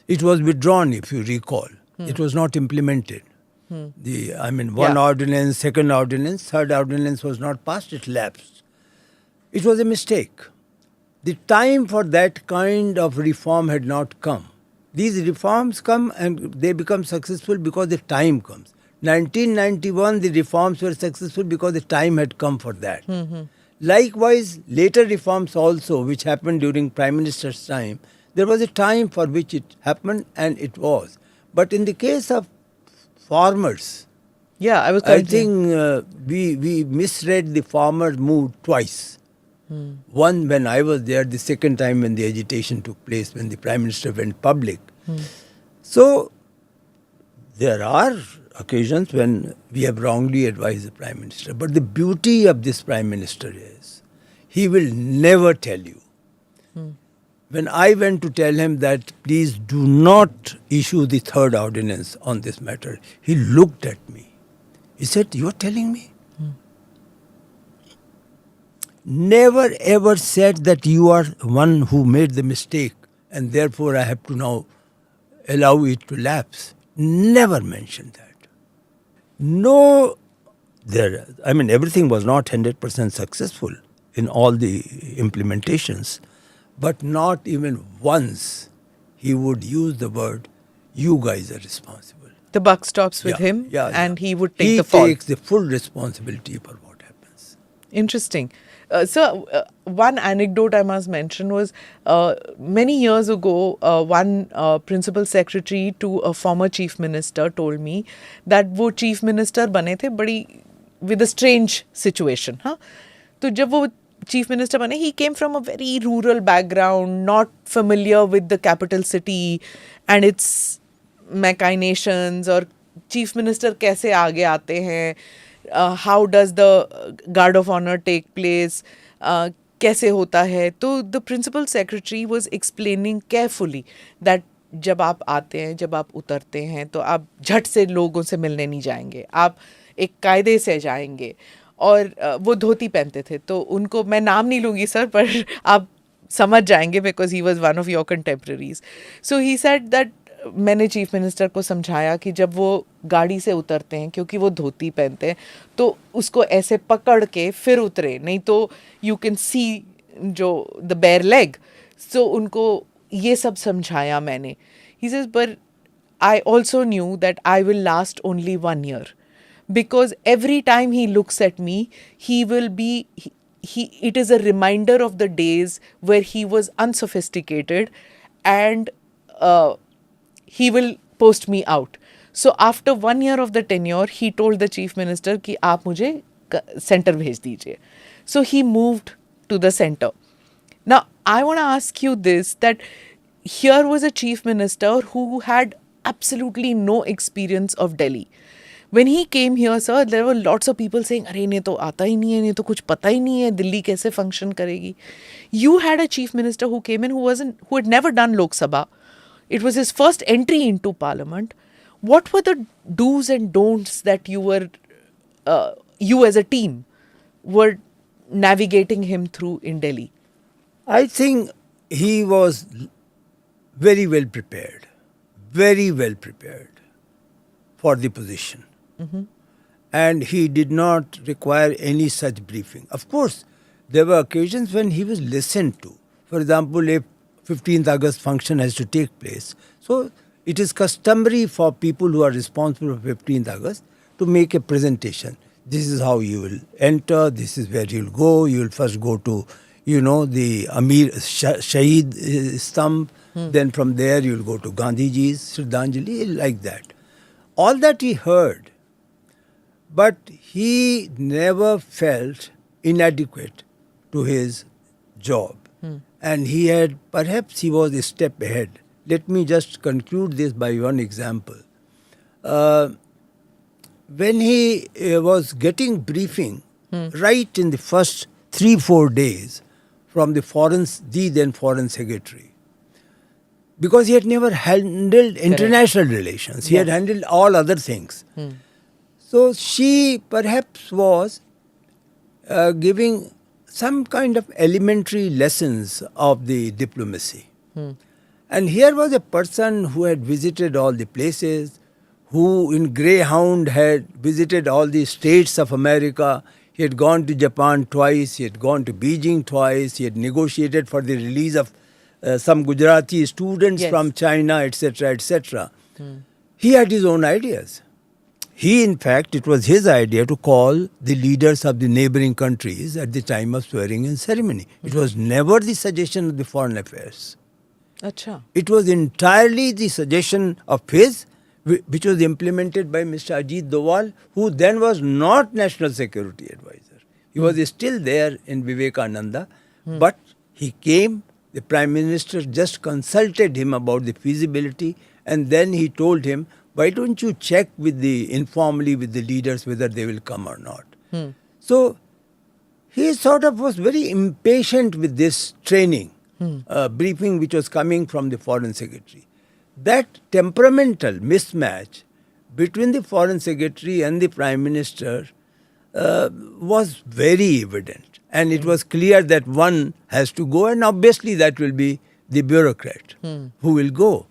It was withdrawn, if you recall. It was not implemented. One ordinance, second ordinance, third ordinance was not passed, it lapsed. It was a mistake. The time for that kind of reform had not come. These reforms come and they become successful because the time comes. 1991, the reforms were successful because the time had come for that. Likewise, later reforms also, which happened during Prime Minister's time, there was a time for which it happened and it was. But in the case of farmers, I think we misread the farmer mood twice. One when I was there, the second time when the agitation took place, when the Prime Minister went public. So, there are occasions when we have wrongly advised the Prime Minister. But the beauty of this Prime Minister is, he will never tell you. When I went to tell him that please do not issue the third ordinance on this matter, he looked at me. He said, "You are telling me?" Never ever said that you are one who made the mistake and therefore I have to now allow it to lapse. Never mentioned that. No, everything was not 100% successful in all the implementations, but not even once he would use the word, "You guys are responsible." The buck stops with him and he would take the fall. He takes the full responsibility for what happens. Interesting. One anecdote I must mention was many years ago, one principal secretary to a former chief minister told me that वो chief minister बने थे बड़ी with a strange situation. तो जब वो chief minister बने, he came from a very rural background, not familiar with the capital city and its machinations और chief minister कैसे आगे आते हैं. How does the guard of honor take place? कैसे होता है? तो the principal secretary was explaining carefully that जब आप आते हैं, जब आप उतरते हैं, तो आप झट से लोगों से मिलने नहीं जाएंगे. आप एक कायदे से जाएंगे. और वो धोती पहनते थे. तो उनको मैं नाम नहीं लूँगी सर, पर आप समझ जाएंगे because he was one of your contemporaries. So he said that मैंने चीफ मिनिस्टर को समझाया कि जब वो गाड़ी से उतरते हैं, क्योंकि वो धोती पहनते हैं, तो उसको ऐसे पकड़ के फिर उतरे, नहीं तो यू कैन सी जो द बेयर लेग. सो उनको ये सब समझाया मैंने. He says, but I also knew that I will last only 1 year. Because every time he looks at me, he will be, it is a reminder of the days where he was unsophisticated, and he will post me out. So after 1 year of the tenure, he told the chief minister कि आप मुझे center भेज दीजिए. So he moved to the center. Now, I want to ask you this, that here was a chief minister who had absolutely no experience of Delhi. When he came here, sir, there were lots of people saying, अरे इन्हें तो आता ही नहीं है, इन्हें तो कुछ पता ही नहीं है, दिल्ली कैसे function करेगी. You had a chief minister who came in who had never done Lok Sabha. It was his first entry into parliament. What were the do's and don'ts that you as a team were navigating him through in Delhi? I think he was very well prepared for the position. And he did not require any such briefing. Of course, there were occasions when he was listened to. For example, if 15th August function has to take place. So it is customary for people who are responsible for 15th August to make a presentation. This is how you will enter, this is where you will go. You will first go to, the Amir Shahid Stamp. Then from there you will go to Gandhiji's Shraddhanjali, like that. All that he heard, but he never felt inadequate to his job. And perhaps he was a step ahead. Let me just conclude this by one example. When he was getting briefing, right in the first 3-4 days from the then foreign secretary, because he had never handled international relations. He had handled all other things. So she perhaps was giving some kind of elementary lessons of the diplomacy. And here was a person who had visited all the places, who in Greyhound had visited all the states of America. He had gone to Japan twice, he had gone to Beijing twice, he had negotiated for the release of some Gujarati students from China, etc., etc. He had his own ideas. In fact, it was his idea to call the leaders of the neighboring countries at the time of swearing-in ceremony. It was never the suggestion of the Foreign Affairs. Achha. It was entirely the suggestion of his, which was implemented by Mr. Ajit Doval, who then was not National Security Advisor. He was still there in Vivekananda, but he came, the Prime Minister just consulted him about the feasibility, and then he told him, why don't you check informally with the leaders whether they will come or not. So he sort of was very impatient with this training, briefing which was coming from the Foreign Secretary. That temperamental mismatch between the Foreign Secretary and the Prime Minister was very evident. And it was clear that one has to go, and obviously that will be the bureaucrat who will go.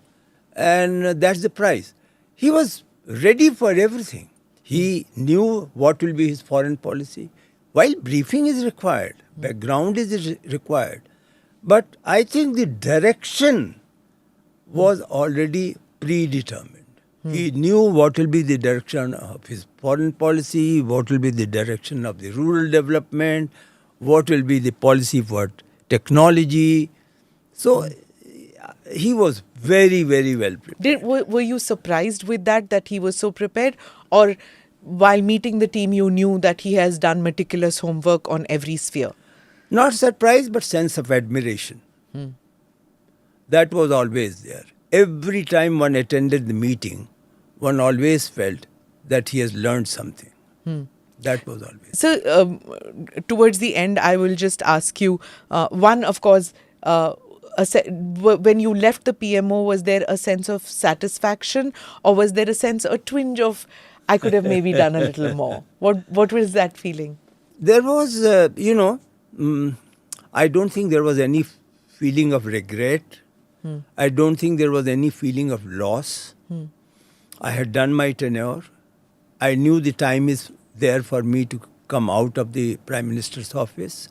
And that's the price. He was ready for everything. He knew what will be his foreign policy. While briefing is required, background is required, but I think the direction was already predetermined. He knew what will be the direction of his foreign policy, what will be the direction of the rural development, what will be the policy for technology. So he was very, very well prepared. Were you surprised with that he was so prepared? Or while meeting the team, you knew that he has done meticulous homework on every sphere? Not surprise, but sense of admiration. That was always there. Every time one attended the meeting, one always felt that he has learned something. That was always. So, towards the end, I will just ask you, one, of course, when you left the PMO, was there a sense of satisfaction, or was there a twinge of, I could have maybe done a little more? What was that feeling? There was, I don't think there was any feeling of regret. I don't think there was any feeling of loss. I had done my tenure. I knew the time is there for me to come out of the Prime Minister's office.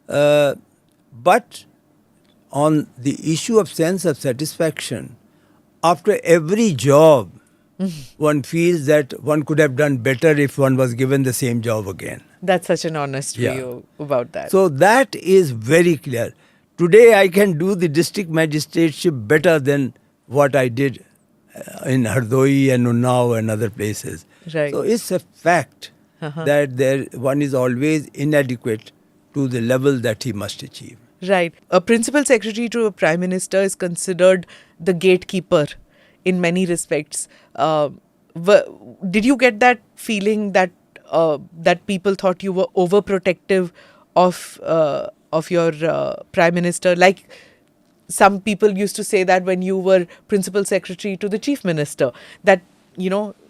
But on the issue of sense of satisfaction, after every job, one feels that one could have done better if one was given the same job again. That's such an honest Yeah. view about that. So that is very clear. Today I can do the district magistrateship better than what I did in Hardoi and Unnao and other places. Right. So it's a fact that one is always inadequate to the level that he must achieve. Right. A principal secretary to a prime minister is considered the gatekeeper in many respects. Did you get that feeling that that people thought you were overprotective of your prime minister? Like some people used to say that when you were principal secretary to the chief minister, that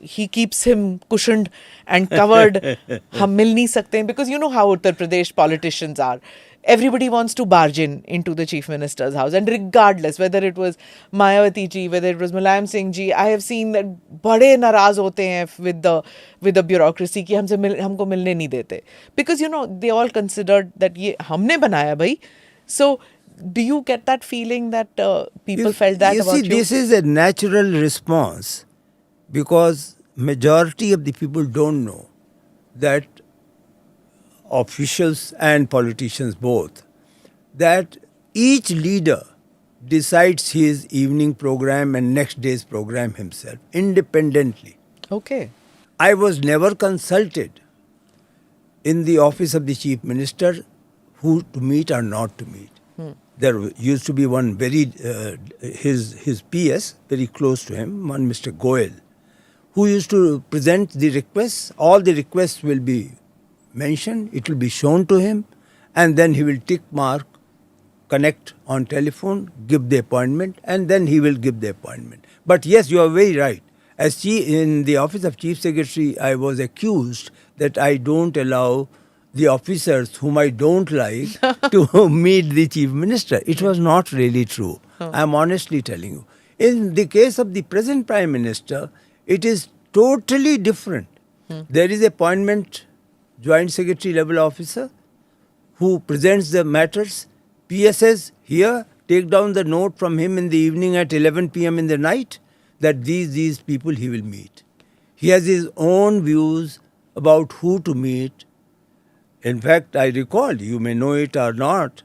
he keeps him cushioned and covered. Hum mil nahi sakte hain, because you know how Uttar Pradesh politicians are. Everybody wants to barge into the chief minister's house, and regardless whether it was Mayawati ji, whether it was Mulayam Singh ji, I have seen that bade naraz hote hain with the bureaucracy ki humko milne nahi dete, because they all considered that ye humne banaya bhai. So do you get that feeling that people felt that about you? This is a natural response, because majority of the people don't know that officials and politicians both, that each leader decides his evening program and next day's program himself, independently. Okay. I was never consulted in the office of the chief minister who to meet or not to meet. There used to be one very, his PS, very close to him, one Mr. Goel, who used to present the requests. All the requests will be mentioned, it will be shown to him, and then he will tick mark, connect on telephone, give the appointment, and then he will give the appointment. But yes, you are very right. As in the office of Chief Secretary, I was accused that I don't allow the officers whom I don't like to meet the Chief Minister. It was not really true. I am honestly telling you. In the case of the present Prime Minister, it is totally different. There is appointment Joint Secretary level officer who presents the matters. PSS here take down the note from him in the evening at 11 p.m. in the night that these people he will meet. He has his own views about who to meet. In fact, I recall, you may know it or not,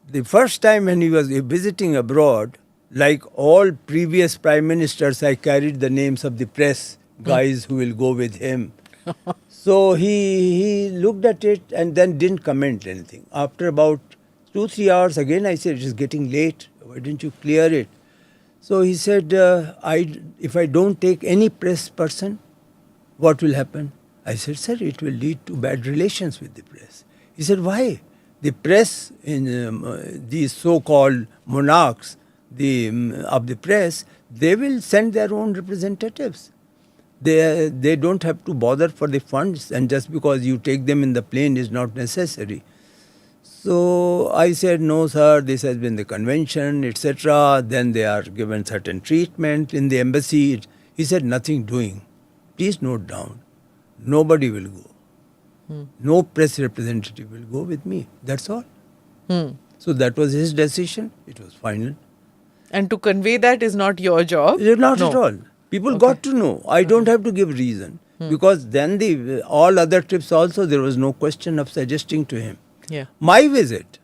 the first time when he was visiting abroad, like all previous prime ministers, I carried the names of the press guys who will go with him. So he looked at it and then didn't comment anything. After about 2-3 hours, again I said, it is getting late. Why didn't you clear it? So he said, if I don't take any press person, what will happen? I said, sir, it will lead to bad relations with the press. He said, why? The press, in these so-called monarchs of the press, they will send their own representatives. They don't have to bother for the funds, and just because you take them in the plane is not necessary. So I said, no sir, this has been the convention, etc. Then they are given certain treatment in the embassy. He said, nothing doing. Please note down. Nobody will go. No press representative will go with me. That's all. So that was his decision. It was final. And to convey that is not your job? Not at all. People got to know. I don't have to give reason. Because then all other trips also, there was no question of suggesting to him. Yeah. My visit,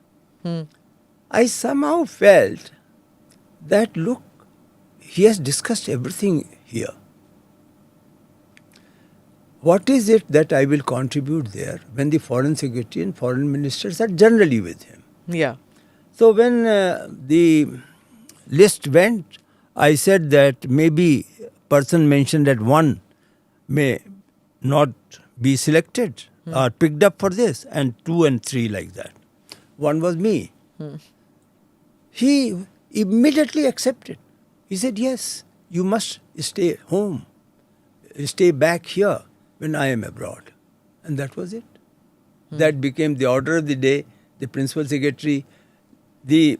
I somehow felt that, look, he has discussed everything here. What is it that I will contribute there when the foreign secretary and foreign ministers are generally with him? Yeah. So when the list went, I said that maybe person mentioned that one may not be selected or picked up for this, and 2 and 3 like that. One was me. He immediately accepted. He said, yes, you must stay home, stay back here when I am abroad. And that was it. That became the order of the day. The principal secretary,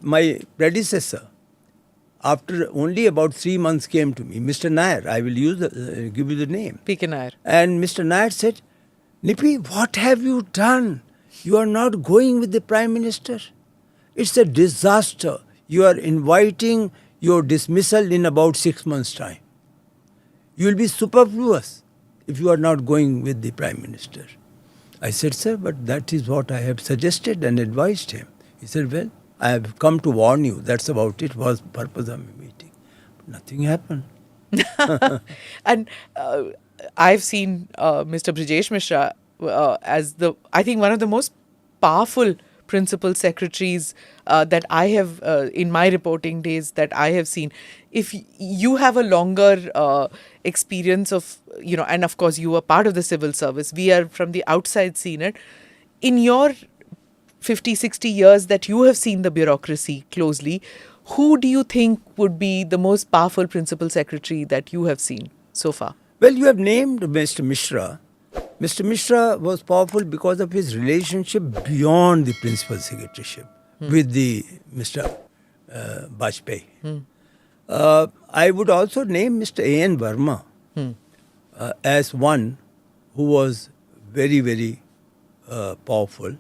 my predecessor, after only about 3 months came to me, Mr. Nair, I will give you the name. P.K. Nair. And Mr. Nair said, Nipi, what have you done? You are not going with the Prime Minister. It's a disaster. You are inviting your dismissal in about 6 months' time. You will be superfluous if you are not going with the Prime Minister. I said, sir, but that is what I have suggested and advised him. He said, well, I have come to warn you. That's about it. Was the purpose of my meeting. But nothing happened. And I've seen Mr. Brijesh Mishra as I think one of the most powerful principal secretaries that I have, in my reporting days, that I have seen. If you have a longer experience of, and of course you are part of the civil service, we are from the outside seen it. In your 50, 60 years that you have seen the bureaucracy closely, who do you think would be the most powerful principal secretary that you have seen so far? Well, you have named Mr. Mishra. Mr. Mishra was powerful because of his relationship beyond the principal secretaryship with the Mr. Bajpayee. I would also name Mr. A.N. Verma as one who was very, very powerful,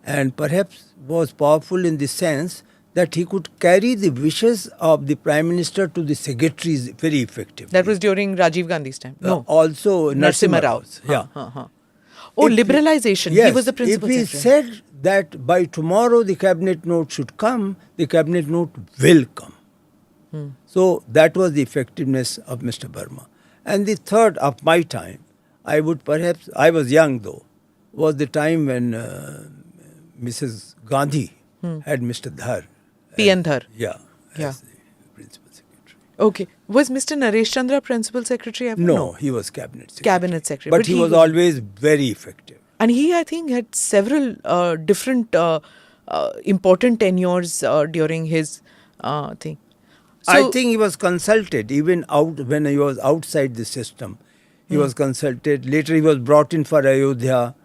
and perhaps was powerful in the sense that he could carry the wishes of the Prime Minister to the secretaries very effectively. That was during Rajiv Gandhi's time? No. Also Narasimha Rao's. Yeah. Oh, liberalization. Yes, he was the principal if he secretary. said that by tomorrow the cabinet note should come, the cabinet note will come. So that was the effectiveness of Mr. Burma. And the third of my time, I was young though, was the time when Mrs. Gandhi had Mr. Dhar. P.N. Dhar. Yeah, as the principal secretary. Okay. Was Mr. Naresh Chandra principal secretary ever? No, he was cabinet secretary. Cabinet secretary. But he was always very effective. And he, I think, had several different important tenures during his thing. So, I think he was consulted even when he was outside the system. He was consulted. Later he was brought in for Ayodhya.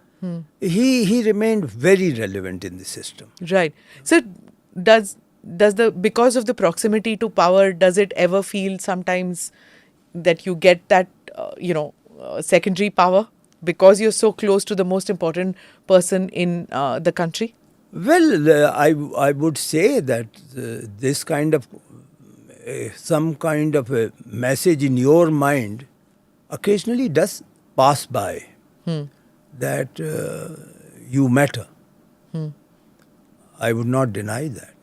He remained very relevant in the system. Right. So because of the proximity to power, does it ever feel sometimes that you get that, secondary power because you're so close to the most important person in the country? Well, I would say that this kind of some kind of a message in your mind occasionally does pass by that you matter. I would not deny that.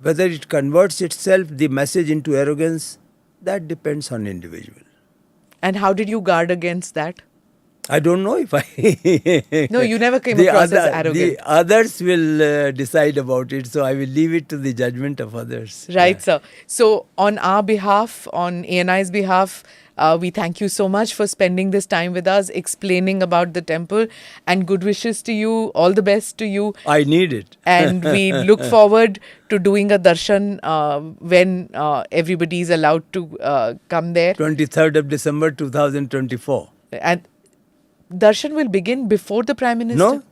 Whether it converts itself, the message, into arrogance, that depends on individual. And how did you guard against that? I don't know if I... No, you never came across as arrogant. The others will decide about it, so I will leave it to the judgment of others. Right, sir. So on our behalf, on ANI's behalf, we thank you so much for spending this time with us, explaining about the temple, and good wishes to you, all the best to you. I need it. And we look forward to doing a darshan when everybody is allowed to come there. 23rd of December 2024. And darshan will begin before the Prime Minister? No,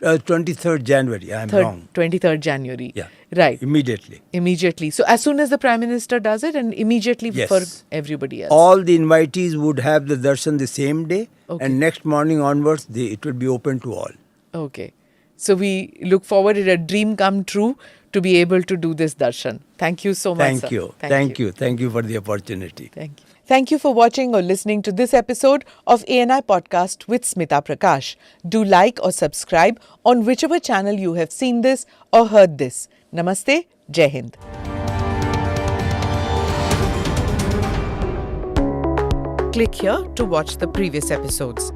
23rd January. I am wrong. 23rd January. Yeah. Right. Immediately. So as soon as the Prime Minister does it, and immediately Yes. for everybody else. All the invitees would have the darshan the same day, Okay. and next morning onwards, it will be open to all. Okay. So we look forward to a dream come true to be able to do this darshan. Thank you so much, Thank sir. you. Thank you. Thank you for the opportunity. Thank you. Thank you for watching or listening to this episode of ANI Podcast with Smita Prakash. Do like or subscribe on whichever channel you have seen this or heard this. Namaste. Jai Hind. Click here to watch the previous episodes.